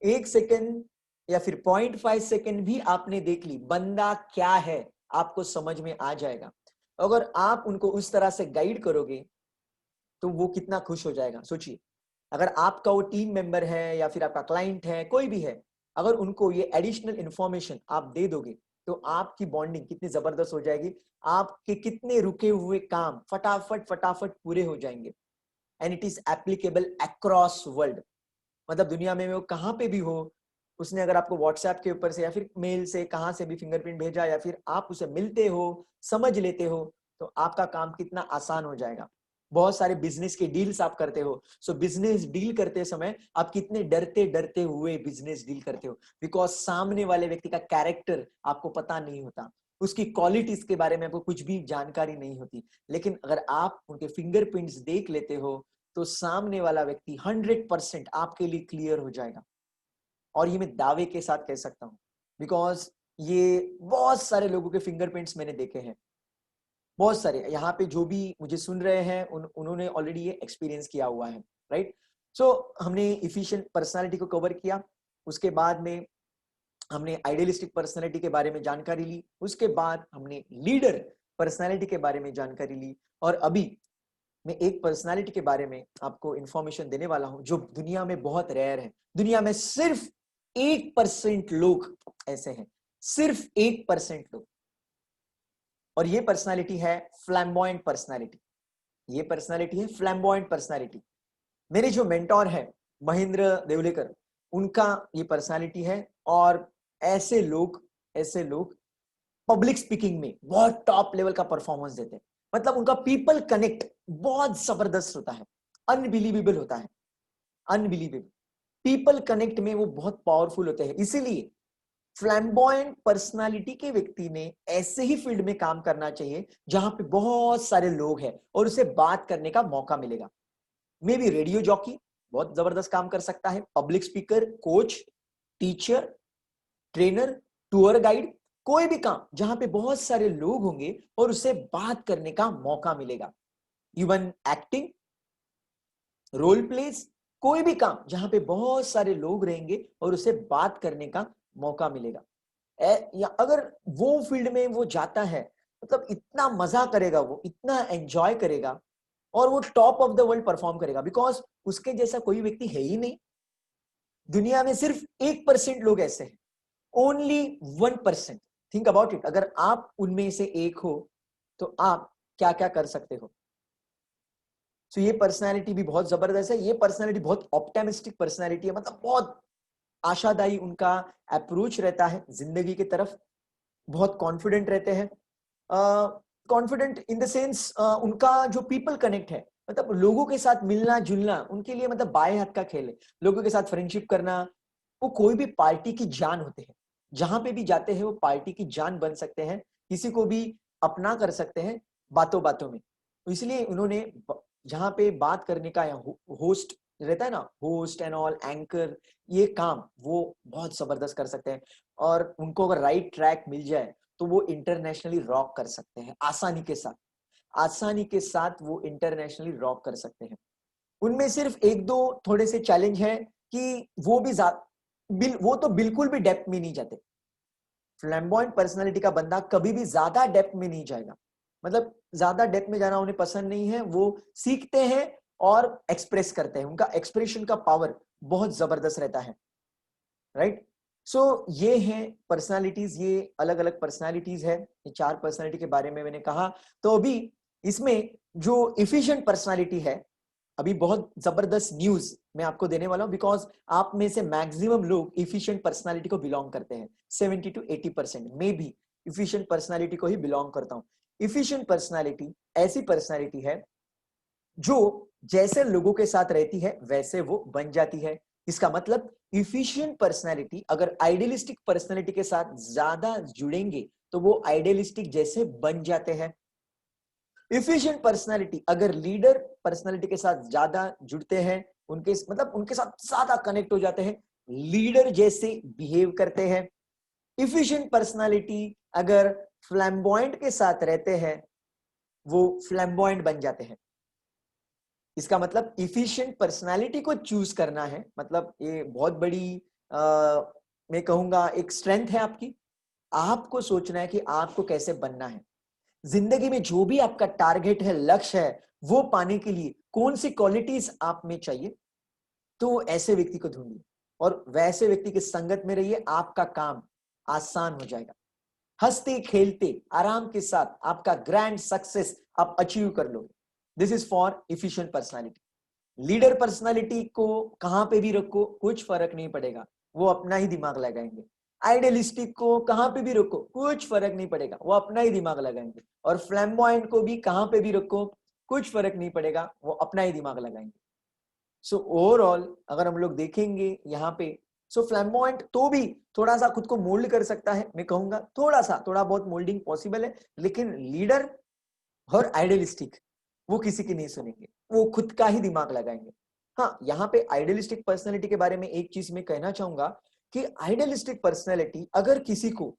A: 1 सेकंड या फिर 0.5 सेकंड भी आपने देख ली, बंदा क्या है आपको समझ में आ जाएगा। अगर आप उनको उस तरह से गाइड करोगे तो वो कितना खुश हो जाएगा, सोचिए। अगर आपका वो टीम मेंबर है या फिर आपका क्लाइंट है, कोई भी है, अगर उनको ये एडिशनल इंफॉर्मेशन आप दे दोगे तो आपकी बॉन्डिंग कितनी जबरदस्त हो जाएगी, आपके कितने रुके हुए काम फटाफट फटाफट पूरे हो जाएंगे। And it is applicable across world. मतलब दुनिया में वो कहाँ पे भी हो, उसने अगर आपको व्हाट्सएप के ऊपर से या फिर मेल से कहाँ से भी फिंगरप्रिंट भेजा या फिर आप उसे मिलते हो, समझ लेते हो, तो आपका काम कितना आसान हो जाएगा। बहुत सारे बिजनेस के डील्स आप करते हो। सो बिजनेस डील करते समय आप कितने डरते डरते हुए बिजनेस डील करते हो, बिकॉज सामने वाले व्यक्ति का कैरेक्टर आपको पता नहीं होता, उसकी क्वालिटीज के बारे में आपको कुछ भी जानकारी नहीं होती। लेकिन अगर आप उनके फिंगरप्रिंट्स देख लेते हो तो सामने वाला व्यक्ति 100% आपके लिए क्लियर हो जाएगा। और ये मैं दावे के साथ कह सकता हूं, बिकॉज ये बहुत सारे लोगों के फिंगरप्रिंट्स मैंने देखे हैं। बहुत सारे यहाँ पे जो भी मुझे सुन रहे हैं उन्होंने ऑलरेडी ये एक्सपीरियंस किया हुआ है, राइट। सो हमने इफिशिएंट पर्सनालिटी को कवर किया, उसके बाद में हमने आइडियलिस्टिक पर्सनालिटी के बारे में जानकारी ली, उसके बाद हमने लीडर पर्सनालिटी के बारे में जानकारी ली। और अभी मैं एक पर्सनालिटी के बारे में आपको इंफॉर्मेशन देने वाला हूं जो दुनिया में बहुत रेयर है। दुनिया में सिर्फ 1% लोग ऐसे हैं, सिर्फ 1% लोग। और ये पर्सनालिटी है फ्लैम्बॉयंट पर्सनालिटी। ये पर्सनालिटी है फ्लैम्बॉयंट पर्सनालिटी। मेरे जो मेंटोर है महेंद्र देवलेकर, उनका ये पर्सनालिटी है। और ऐसे लोग पब्लिक स्पीकिंग में बहुत टॉप लेवल का परफॉर्मेंस देते हैं। मतलब उनका पीपल कनेक्ट बहुत जबरदस्त होता है, अनबिलीवेबल होता है, अनबिलीवेबल। पीपल कनेक्ट में वो बहुत पावरफुल होते हैं। इसीलिए फ्लैम्बॉयंट पर्सनालिटी के व्यक्ति ने ऐसे ही फील्ड में काम करना चाहिए जहां पे बहुत सारे लोग हैं और उसे बात करने का मौका मिलेगा। मे बी रेडियो जॉकी बहुत जबरदस्त काम कर सकता है, public speaker, coach, teacher, trainer, tour guide, कोई भी काम जहां पे बहुत सारे लोग होंगे और उसे बात करने का मौका मिलेगा। इवन एक्टिंग, रोल प्लेस, कोई भी काम जहां पे बहुत सारे लोग रहेंगे और उसे बात करने का मौका मिलेगा। या अगर वो फील्ड में वो जाता है, मतलब इतना मजा करेगा, वो इतना एंजॉय करेगा और वो top of the world perform करेगा, बिकॉज उसके जैसा कोई व्यक्ति है ही नहीं। दुनिया में सिर्फ 1% लोग ऐसे हैं, ओनली 1%। थिंक अबाउट इट, अगर आप उनमें से एक हो तो आप क्या क्या कर सकते हो। तो ये पर्सनालिटी भी बहुत जबरदस्त है। ये पर्सनालिटी बहुत ऑप्टिमिस्टिक पर्सनालिटी है, मतलब बहुत आशादायी उनका अप्रोच रहता है जिंदगी की तरफ, बहुत कॉन्फिडेंट रहते हैं। कॉन्फिडेंट इन द सेंस उनका जो पीपल कनेक्ट है, मतलब लोगों के साथ मिलना जुलना उनके लिए मतलब बाएं हाथ का खेल है। लोगों के साथ फ्रेंडशिप करना, वो कोई भी पार्टी की जान होते हैं, जहां पे भी जाते हैं वो पार्टी की जान बन सकते हैं, किसी को भी अपना कर सकते हैं बातों बातों में। तो इसलिए उन्होंने जहां पे बात करने का होस्ट रहता है ना, होस्ट एंड ऑल, एंकर, ये काम वो बहुत जबरदस्त कर सकते हैं। और उनको अगर राइट ट्रैक मिल जाए तो वो इंटरनेशनली रॉक कर सकते हैं आसानी के साथ। आसानी के साथ वो इंटरनेशनली रॉक कर सकते हैं। उनमें सिर्फ एक दो थोड़े से चैलेंज है कि वो तो बिल्कुल भी डेप्थ में नहीं जाते। फ्लैम्बॉयंट पर्सनालिटी का बंदा कभी भी ज्यादा डेप्थ में नहीं जाएगा, मतलब ज्यादा डेप्थ में जाना उन्हें पसंद नहीं है। वो सीखते हैं और एक्सप्रेस करते हैं, उनका एक्सप्रेशन का पावर बहुत जबरदस्त रहता है, राइट। सो ये हैं पर्सनालिटीज, ये अलग अलग पर्सनालिटीज है। ये 4 पर्सनालिटी के बारे में मैंने कहा। तो अभी इसमें जो इफिशिएंट पर्सनालिटी है, अभी बहुत जबरदस्त न्यूज मैं आपको देने वाला हूं, बिकॉज आप में से मैक्सिमम लोग इफिशिएंट पर्सनालिटी को बिलोंग करते हैं। 70 to 80% में भी इफिशिएंट पर्सनालिटी को ही बिलोंग करता हूं। इफिशिएंट पर्सनालिटी ऐसी पर्सनालिटी है जो जैसे लोगों के साथ रहती है वैसे वो बन जाती है। इसका मतलब इफिशिएंट पर्सनालिटी अगर आइडियलिस्टिक पर्सनालिटी के साथ ज्यादा जुड़ेंगे तो वो आइडियलिस्टिक जैसे बन जाते हैं। इफिशिएंट पर्सनालिटी अगर लीडर पर्सनालिटी के साथ ज्यादा जुड़ते हैं, उनके मतलब उनके साथ ज्यादा कनेक्ट हो जाते हैं, लीडर जैसे बिहेव करते हैं। इफिशिएंट पर्सनालिटी अगर फ्लैम्बॉयंट के साथ रहते हैं, वो फ्लैम्बॉयंट बन जाते हैं। इसका मतलब इफिशिएंट पर्सनालिटी को चूज करना है, मतलब ये बहुत बड़ी मैं कहूंगा एक स्ट्रेंथ है आपकी। आपको सोचना है कि आपको कैसे बनना है जिंदगी में। जो भी आपका टारगेट है, लक्ष्य है, वो पाने के लिए कौन सी क्वालिटीज आप में चाहिए, तो ऐसे व्यक्ति को ढूंढिए और वैसे व्यक्ति की संगत में रहिए। आपका काम आसान हो जाएगा। हंसते खेलते आराम के साथ आपका ग्रैंड सक्सेस आप अचीव कर लोगे। This is for efficient personality. Leader personality को कहां पे भी रखो कुछ फर्क नहीं पड़ेगा, वो अपना ही दिमाग लगाएंगे। आइडियलिस्टिक को कहां पे भी रखो कुछ फर्क नहीं पड़ेगा, वो अपना ही दिमाग लगाएंगे। और फ्लैम्बॉयंट को भी कहां पे भी रखो कुछ फर्क नहीं पड़ेगा, वो अपना ही दिमाग लगाएंगे। सो ओवरऑल अगर हम लोग देखेंगे यहाँ पे, सो फ्लैम्बॉयंट तो भी थोड़ा सा खुद को मोल्ड कर सकता है, मैं कहूंगा थोड़ा बहुत मोल्डिंग पॉसिबल है। लेकिन लीडर और आइडियलिस्टिक वो किसी की नहीं सुनेंगे, वो खुद का ही दिमाग लगाएंगे। हाँ, यहाँ पे आइडियलिस्टिक पर्सनैलिटी के बारे में एक चीज मैं कहना चाहूंगा कि आइडियलिस्टिक पर्सनैलिटी अगर किसी को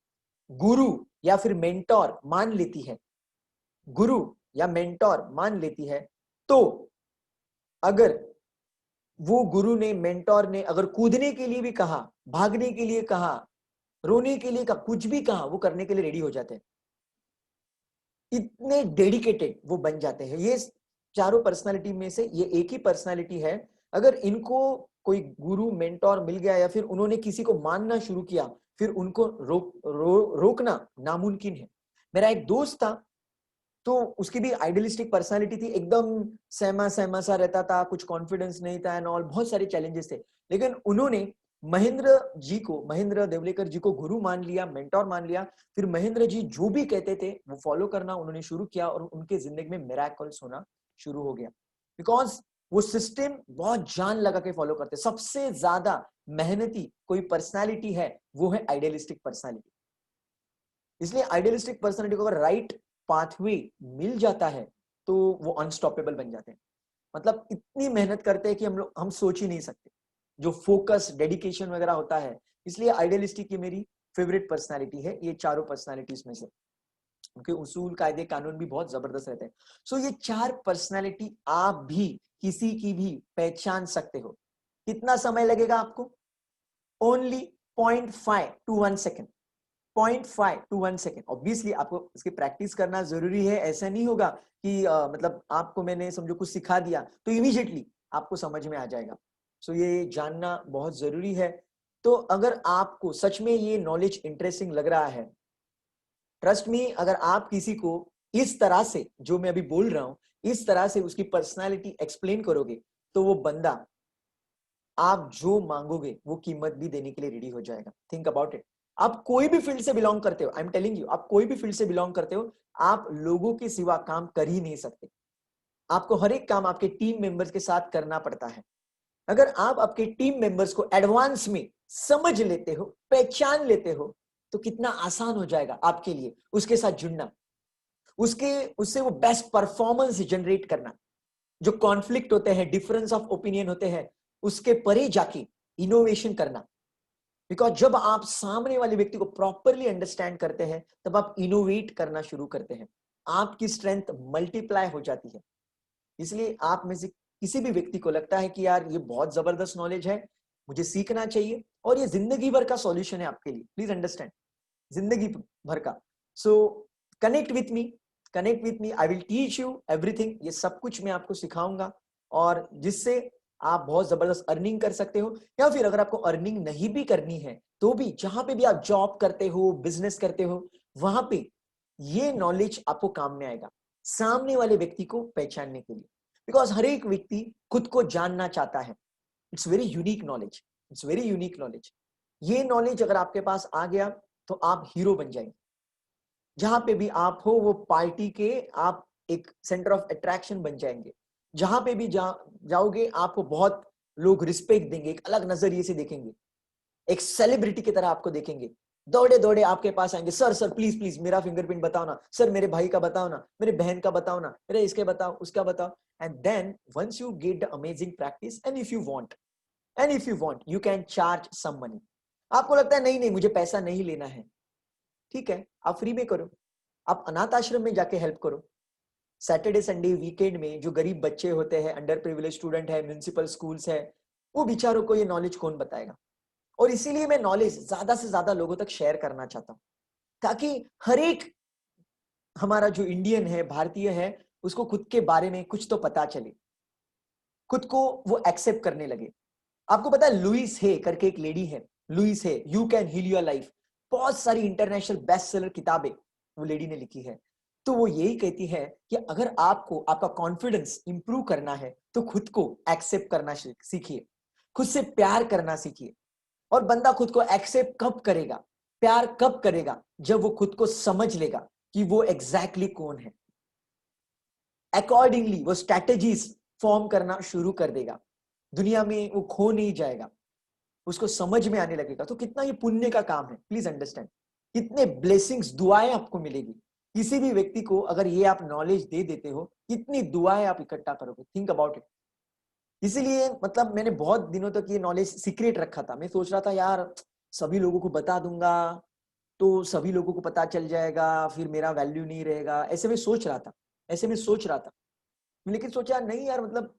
A: गुरु या फिर मेंटोर मान लेती है, गुरु या मेंटोर मान लेती है, तो अगर वो गुरु ने, मेंटोर ने अगर कूदने के लिए भी कहा, भागने के लिए कहा, रोने के लिए कहा, कुछ भी कहा, वो करने के लिए रेडी हो जाते हैं। इतने डेडिकेटेड वो बन जाते हैं। ये चारों पर्सनालिटी में से ये एक ही पर्सनालिटी है, अगर इनको कोई गुरु मेंटोर मिल गया या फिर उन्होंने किसी को मानना शुरू किया, फिर उनको रोकना नामुमकिन है। मेरा एक दोस्त था, तो उसकी भी आइडियलिस्टिक पर्सनालिटी थी, एकदम सहमा सहमा सा रहता था, कुछ कॉन्फिडेंस नहीं था एंड ऑल, बहुत सारे चैलेंजेस थे। लेकिन उन्होंने महेंद्र देवलेकर जी को गुरु मान लिया, मेंटोर मान लिया। फिर महेंद्र जी जो भी कहते थे वो फॉलो करना उन्होंने शुरू किया और उनके जिंदगी में मिरेकल्स होना शुरू हो गया। बिकॉज वो सिस्टम बहुत जान लगा के फॉलो करते हैं। सबसे ज्यादा मेहनती कोई पर्सनालिटी है वो है आइडियलिस्टिक पर्सनालिटी। इसलिए आइडियलिस्टिक पर्सनालिटी को अगर राइट पाथवे मिल जाता है तो वो अनस्टॉपेबल बन जाते हैं। मतलब इतनी मेहनत करते हैं कि हम सोच ही नहीं सकते, जो फोकस डेडिकेशन वगैरह होता है। इसलिए आइडियलिस्टिक की मेरी फेवरेट पर्सनालिटी है ये चारों पर्सनालिटीज में से। उनके उसूल कायदे कानून भी बहुत जबरदस्त रहते हैं। सो ये चार पर्सनालिटी आप भी किसी की भी पहचान सकते हो। कितना समय लगेगा आपको? Only 0.5 to 1 second. 0.5 to 1 second. Obviously आपको इसकी प्रैक्टिस करना जरूरी है। ऐसा नहीं होगा कि मतलब आपको मैंने समझो कुछ सिखा दिया तो इमीडिएटली आपको समझ में आ जाएगा। सो ये जानना बहुत जरूरी है। तो अगर आपको सच में ये नॉलेज इंटरेस्टिंग लग रहा है, ट्रस्ट मी, अगर आप किसी को इस तरह से जो मैं अभी बोल रहा हूं इस तरह से उसकी पर्सनालिटी एक्सप्लेन करोगे तो वो बंदा आप जो मांगोगे वो कीमत भी देने के लिए रेडी हो जाएगा। Think about it. आप कोई भी फील्ड से बिलोंग करते हो, आई एम टेलिंग यू, आप कोई भी फील्ड से बिलोंग करते हो, आप लोगों के सिवा काम कर ही नहीं सकते। आपको हर एक काम आपके टीम मेंबर्स के साथ करना पड़ता है। अगर आप आपके टीम मेंबर्स को एडवांस में समझ लेते हो, पहचान लेते हो, तो कितना आसान हो जाएगा आपके लिए उसके साथ जुड़ना, उससे वो बेस्ट परफॉर्मेंस जनरेट करना। जो कॉन्फ्लिक्ट होते हैं, डिफरेंस ऑफ ओपिनियन होते हैं, उसके परे जाके इनोवेशन करना। बिकॉज जब आप सामने वाले व्यक्ति को प्रॉपरली अंडरस्टैंड करते हैं तब आप इनोवेट करना शुरू करते हैं, आपकी स्ट्रेंथ मल्टीप्लाई हो जाती है। इसलिए आप में से किसी भी व्यक्ति को लगता है कि यार ये बहुत जबरदस्त नॉलेज है, मुझे सीखना चाहिए, और ये जिंदगी भर का सॉल्यूशन है आपके लिए, प्लीज अंडरस्टैंड, जिंदगी भर का। सो connect with me, connect with me, I will teach you everything. ये सब कुछ मैं आपको सिखाऊंगा और जिससे आप बहुत जबरदस्त अर्निंग कर सकते हो। या फिर अगर आपको अर्निंग नहीं भी करनी है तो भी जहां पे भी आप जॉब करते हो, बिजनेस करते हो, वहां पे ये नॉलेज आपको काम में आएगा सामने वाले व्यक्ति को पहचानने के लिए। बिकॉज हर एक व्यक्ति खुद को जानना चाहता है। It's very unique knowledge, it's very unique knowledge. ये नॉलेज अगर आपके पास आ गया तो आप हीरो बन जाएंगे। जहां पे भी आप हो वो पार्टी के आप एक सेंटर ऑफ अट्रैक्शन बन जाएंगे। जहां पे भी जाओगे आपको बहुत लोग रिस्पेक्ट देंगे, एक अलग नजरिए से देखेंगे, एक सेलिब्रिटी की तरह आपको देखेंगे। दौड़े दौड़े आपके पास आएंगे, सर सर प्लीज प्लीज मेरा फिंगरप्रिंट बताओ ना, सर मेरे भाई का बताओ ना, मेरे बहन का बताओ ना, मेरे इसके बताओ उसका बताओ। And then once you get the amazing practice and if you want you can charge some money. आपको लगता है नहीं नहीं मुझे पैसा नहीं लेना है, ठीक है, आप फ्री में करो, आप अनाथ आश्रम में जाके हेल्प करो। सैटरडे संडे वीकेंड में जो गरीब बच्चे होते हैं, अंडर प्रिविलेज स्टूडेंट है, म्युनिसिपल स्कूल्स है, वो बेचारों को ये नॉलेज कौन बताएगा। और इसीलिए मैं नॉलेज ज्यादा से ज्यादा लोगों तक शेयर करना चाहता हूं ताकि हर एक हमारा जो इंडियन है, भारतीय है, उसको खुद के बारे में कुछ तो पता चले, खुद को वो एक्सेप्ट करने लगे। आपको पता है लुइस हे करके एक लेडी है, Louise Hay, you can heal your life, बहुत सारी इंटरनेशनल बेस्ट सेलर किताबें वो लेडी ने लिखी है। तो वो यही कहती है कि अगर आपको आपका कॉन्फिडेंस इंप्रूव करना है तो खुद को एक्सेप्ट करना सीखिए, खुद से प्यार करना सीखिए। और बंदा खुद को एक्सेप्ट कब करेगा, प्यार कब करेगा, जब वो खुद को समझ लेगा कि वो एग्जैक्टली कौन है। अकॉर्डिंगली वो स्ट्रैटेजीज फॉर्म करना शुरू कर देगा, दुनिया में वो खो नहीं जाएगा, उसको समझ में आने लगेगा। तो कितना ये पुण्य का काम है, प्लीज अंडरस्टैंड, कितने ब्लेसिंग्स, दुआएं आपको मिलेगी। किसी भी व्यक्ति को अगर ये आप नॉलेज दे देते हो, कितनी दुआएं आप इकट्ठा करोगे, थिंक अबाउट इट। इसीलिए मतलब मैंने बहुत दिनों तक ये नॉलेज सीक्रेट रखा था। मैं सोच रहा था यार सभी लोगों को बता दूंगा तो सभी लोगों को पता चल जाएगा, फिर मेरा वैल्यू नहीं रहेगा, ऐसे में सोच रहा था, ऐसे में सोच रहा था। लेकिन सोचा नहीं यार, मतलब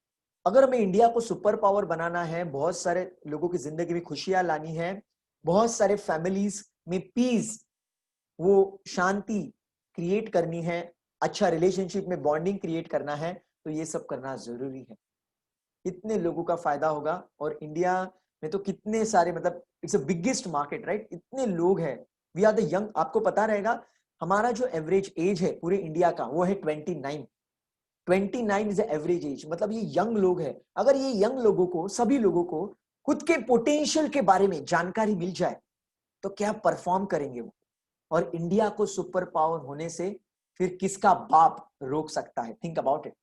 A: अगर हमें इंडिया को सुपर पावर बनाना है, बहुत सारे लोगों की जिंदगी में खुशियां लानी है, बहुत सारे फैमिलीज में पीस, वो शांति क्रिएट करनी है, अच्छा रिलेशनशिप में बॉन्डिंग क्रिएट करना है, तो ये सब करना जरूरी है। कितने लोगों का फायदा होगा। और इंडिया में तो कितने सारे, मतलब it's a biggest market, right, इतने लोग हैं। वी आर द यंग, आपको पता रहेगा हमारा जो एवरेज एज है पूरे इंडिया का वो है 29। 29 इज एवरेज एज, मतलब ये यंग लोग है। अगर ये यंग लोगों को, सभी लोगों को खुद के पोटेंशियल के बारे में जानकारी मिल जाए तो क्या परफॉर्म करेंगे वो। और इंडिया को सुपर पावर होने से फिर किसका बाप रोक सकता है, think about it.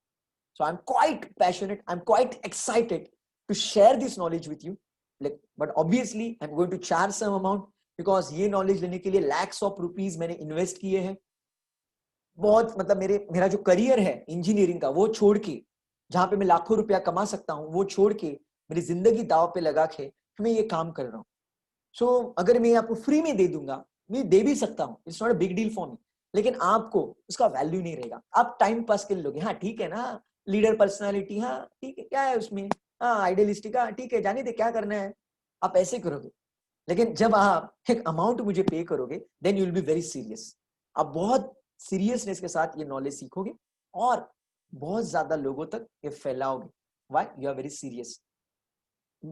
A: So I'm quite passionate, I'm quite excited to share this knowledge with you. Like, but obviously I'm going to charge some amount because ये knowledge लेने के लिए lakhs of rupees मैंने invest किए हैं. बहुत मतलब मेरा जो करियर है इंजीनियरिंग का वो छोड़ के, जहां पे मैं लाखों रुपया कमा सकता हूँ, वो छोड़ के मेरी जिंदगी दाव पे लगा के मैं ये काम कर रहा हूँ. सो अगर मैं आपको फ्री में दे दूंगा, मैं दे भी सकता हूँ, it's not a big deal for me, लेकिन आपको उसका वैल्यू नहीं रहेगा. आप टाइम पास के लिए लोगे, हाँ ठीक है ना, लीडर पर्सनालिटी, हाँ ठीक है, क्या है उसमें, हाँ आइडियलिस्टिक, हाँ ठीक है, जाने दे क्या करना है, आप ऐसे करोगे. लेकिन जब आप एक अमाउंट मुझे पे करोगे, then you will be very serious. आप बहुत सीरियसनेस के साथ ये नॉलेज सीखोगे और बहुत ज्यादा लोगों तक ये फैलाओगे. Why? You are very serious.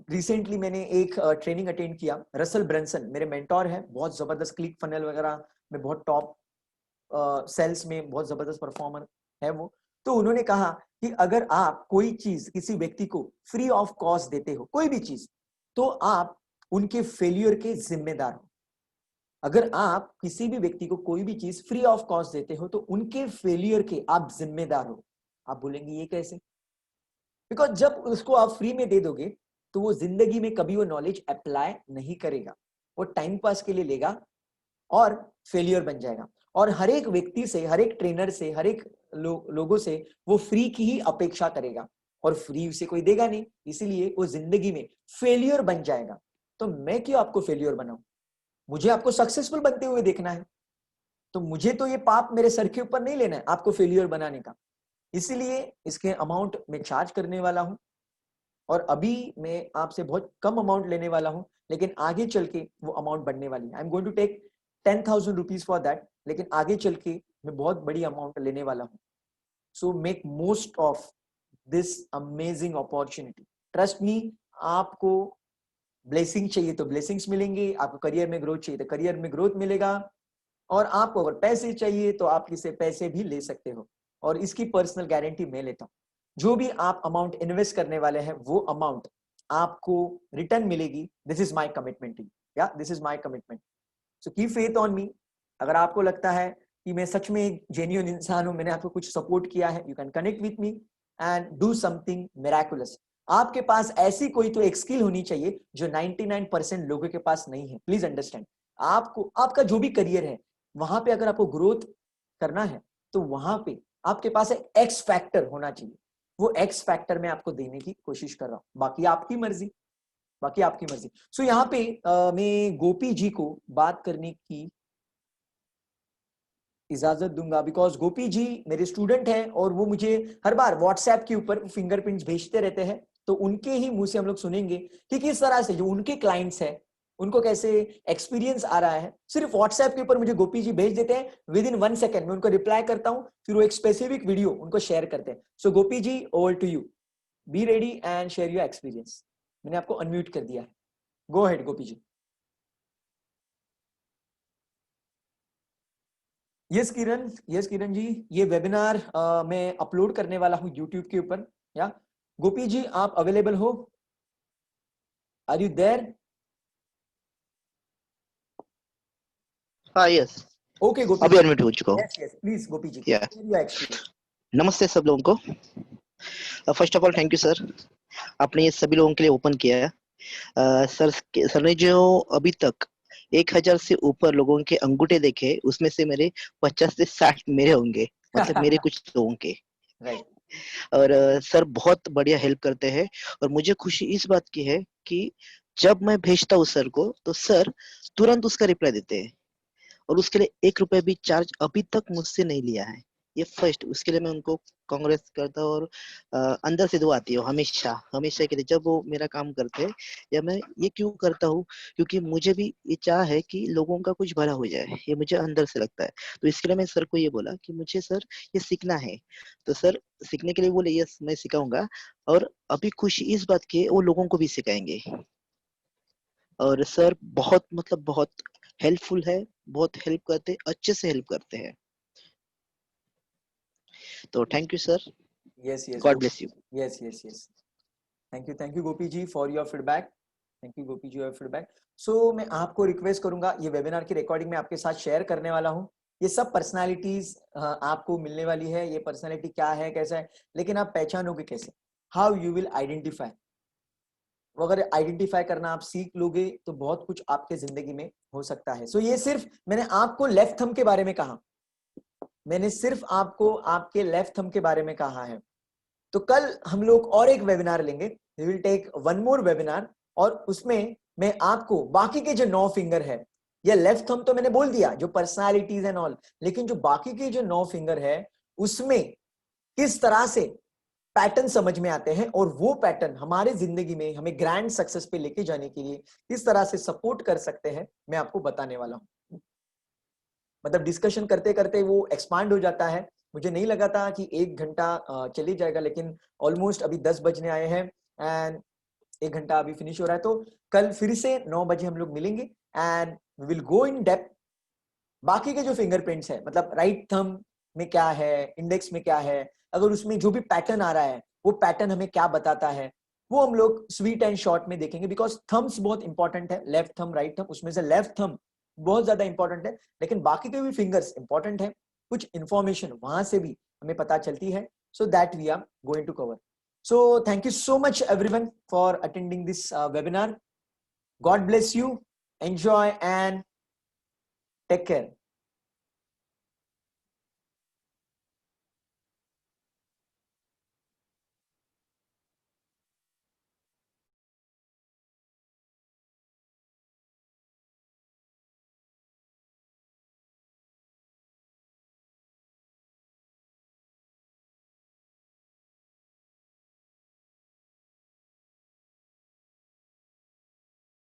A: Recently मैंने एक ट्रेनिंग अटेंड किया. रसल ब्रंसन मेरे मेंटोर है, बहुत जबरदस्त क्लिक फनल वगैरह में बहुत टॉप सेल्स में बहुत जबरदस्त परफॉर्मर है वो. तो उन्होंने कहा कि अगर आप कोई चीज किसी व्यक्ति को फ्री ऑफ कॉस्ट देते हो, कोई भी चीज, तो आप उनके फेल्यूर के जिम्मेदार हो. अगर आप किसी भी व्यक्ति को कोई भी चीज फ्री ऑफ कॉस्ट देते हो तो उनके फेल्यूर के आप जिम्मेदार हो. आप बोलेंगे ये कैसे? बिकॉज जब उसको आप फ्री में दे दोगे तो वो जिंदगी में कभी वो नॉलेज अप्लाई नहीं करेगा, वो टाइम पास के लिए लेगा और फेलियर बन जाएगा. और हर एक व्यक्ति से, हर एक ट्रेनर से, हर एक लोगों से वो फ्री की ही अपेक्षा करेगा और फ्री उसे कोई देगा नहीं, इसीलिए वो जिंदगी में फेलियर बन जाएगा. तो मैं क्यों आपको फेलियर बनाऊं? मुझे आपको सक्सेसफुल बनते हुए देखना है. तो मुझे तो ये पाप मेरे सर के ऊपर नहीं लेना है आपको फेलियर बनाने का. इसीलिए इसके अमाउंट में चार्ज करने वाला हूं और अभी मैं आपसे बहुत कम अमाउंट लेने वाला हूं, लेकिन आगे चल के वो अमाउंट बढ़ने वाली है. I am going to take 10,000 rupees for that, लेकिन आगे चल के मैं बहुत बड़ी अमाउंट लेने वाला हूं. So make most of this amazing opportunity. Trust me, आपको ब्लेसिंग चाहिए तो ब्लेसिंग्स मिलेंगे, आपको करियर में ग्रोथ चाहिए तो करियर में ग्रोथ मिलेगा, और आपको अगर पैसे चाहिए तो आप इससे पैसे भी ले सकते हो. और इसकी पर्सनल गारंटी मैं लेता हूं. जो भी आप अमाउंट इन्वेस्ट करने वाले हैं वो अमाउंट आपको रिटर्न मिलेगी. दिस इज माय कमिटमेंट, या this is my commitment. So keep faith on me. अगर आपको लगता है कि मैं सच में एक जेन्युइन इंसान हूं, मैंने आपको कुछ सपोर्ट किया है, you can connect with me and do something miraculous. आपके पास ऐसी कोई तो एक स्किल होनी चाहिए जो 99% लोगों के पास नहीं है. प्लीज अंडरस्टैंड, आपको आपका जो भी करियर है वहां पे अगर आपको ग्रोथ करना है तो वहां पे आपके पास एक एक्स फैक्टर होना चाहिए. वो एक्स फैक्टर मैं आपको देने की कोशिश कर रहा हूं. बाकी आपकी मर्जी, बाकी आपकी मर्जी. सो यहाँ पे मैं गोपी जी को बात करने की इजाजत दूंगा, बिकॉज गोपी जी मेरे स्टूडेंट हैं और वो मुझे हर बार व्हाट्सएप के ऊपर फिंगरप्रिंट्स भेजते रहते हैं. तो उनके ही मुंह से हम लोग सुनेंगे कि किस तरह से जो उनके क्लाइंट्स हैं उनको कैसे एक्सपीरियंस आ रहा है. सिर्फ व्हाट्सएप के ऊपर मुझे गोपी जी भेज देते हैं, विद इन 1 सेकेंड मैं उनको रिप्लाई करता हूं, फिर वो एक स्पेसिफिक वीडियो उनको शेयर करते हैं. So Gopi ji, over to you. Be ready and share your experience. मैंने आपको अनम्यूट कर दिया है. Go ahead Gopi ji. Yes Kiran, yes Kiran ji, ये वेबिनार मैं अपलोड करने वाला हूं यूट्यूब के ऊपर. या गोपी जी आप अवेलेबल हो? Are you there?
B: हाँ यस,
A: ओके गोपी
B: अभी
A: जी.
B: एडमिट हो चुका हूँ.
A: Yes yes, please Gopi ji,
B: या
A: शेयर योर एक्सपीरियंस.
B: नमस्ते सब लोगों को. First of all thank you sir, आपने ये सभी लोगों के लिए ओपन किया है. सर ने जो अभी तक 1,000 से ऊपर लोगों के अंगूठे देखे, उसमें से मेरे 50 से 60 मेरे होंगे, मतलब मेरे कुछ लोगों के.
A: राइट.
B: और सर बहुत बढ़िया हेल्प करते हैं. और मुझे खुशी इस बात की है कि जब मैं भेजता हूँ सर को, तो सर तुरंत उसका रिप्लाई देते हैं और उसके लिए 1 रुपए भी चार्ज अभी तक मुझसे नहीं लिया है. ये फर्स्ट, उसके लिए मैं उनको कांग्रेस करता हूँ. और अंदर से दुआ आती है हमेशा हमेशा के लिए जब वो मेरा काम करते हैं. या मैं ये क्यों करता हूँ, क्योंकि मुझे भी ये चाह है कि लोगों का कुछ भला हो जाए, ये मुझे अंदर से लगता है. तो इसके लिए मैं सर को ये बोला कि मुझे सर ये सीखना है. तो सर सीखने के लिए बोले यस मैं सिखाऊंगा. और अभी खुशी इस बात की है, वो लोगों को भी सिखाएंगे. और सर बहुत मतलब बहुत हेल्पफुल है, बहुत हेल्प करते, अच्छे से हेल्प करते हैं. तो thank you sir,
A: yes yes
B: God bless you.
A: Yes yes yes. Thank you Gopi ji for your feedback. Thank you Gopi ji, your feedback. So मैं आपको रिक्वेस्ट करूंगा, ये वेबिनार की रिकॉर्डिंग मैं आपके साथ शेयर करने वाला हूं. ये सब पर्सनालिटीज आपको मिलने वाली है, ये पर्सनालिटी क्या है, कैसा है, लेकिन आप पहचानोगे कैसे? How you will identify? वो अगर आइडेंटिफाई करना आप सीख लोगे तो बहुत कुछ आपके जिंदगी में हो सकता है। सो ये सिर्फ मैंने आपको लेफ्ट थंब के बारे में कहा, मैंने सिर्फ आपको आपके लेफ्ट थंब के बारे में कहा है। तो कल हम लोग और एक वेबिनार लेंगे, we will take one more webinar, और उसमें मैं आपको बाकी के जो 9 फिंगर है, या लेफ्ट थंब तो मैंने बोल दिया जो पर्सनालिटीज एंड ऑल, लेकिन जो बाकी के जो 9 फिंगर है उसमें किस तरह से पैटर्न समझ में आते हैं, और वो पैटर्न हमारे जिंदगी में हमें ग्रैंड सक्सेस पे लेके जाने के लिए किस तरह से सपोर्ट कर सकते हैं, मैं आपको बताने वाला हूं। मतलब डिस्कशन करते करते वो एक्सपांड हो जाता है। मुझे नहीं लगा था कि 1 घंटा चली जाएगा, लेकिन ऑलमोस्ट अभी 10 बजने आए हैं एंड 1 घंटा अभी फिनिश हो रहा है। तो कल फिर से 9 बजे हम लोग मिलेंगे and we will go in depth. बाकी के जो फिंगरप्रिंट्स है, मतलब राइट थंब में क्या है, इंडेक्स में क्या है, अगर उसमें जो भी पैटर्न आ रहा है वो पैटर्न हमें क्या बताता है, वो हम लोग स्वीट एंड शॉर्ट में देखेंगे। बिकॉज थम्स बहुत इंपॉर्टेंट है, लेफ्ट थंब राइट थंब, उसमें से लेफ्ट थंब बहुत ज्यादा इंपॉर्टेंट है, लेकिन बाकी के भी फिंगर्स इंपॉर्टेंट है। कुछ इंफॉर्मेशन वहां से भी हमें पता चलती है, so that we are going to cover. So thank you so much everyone for attending this webinar. God bless you. Enjoy and take care.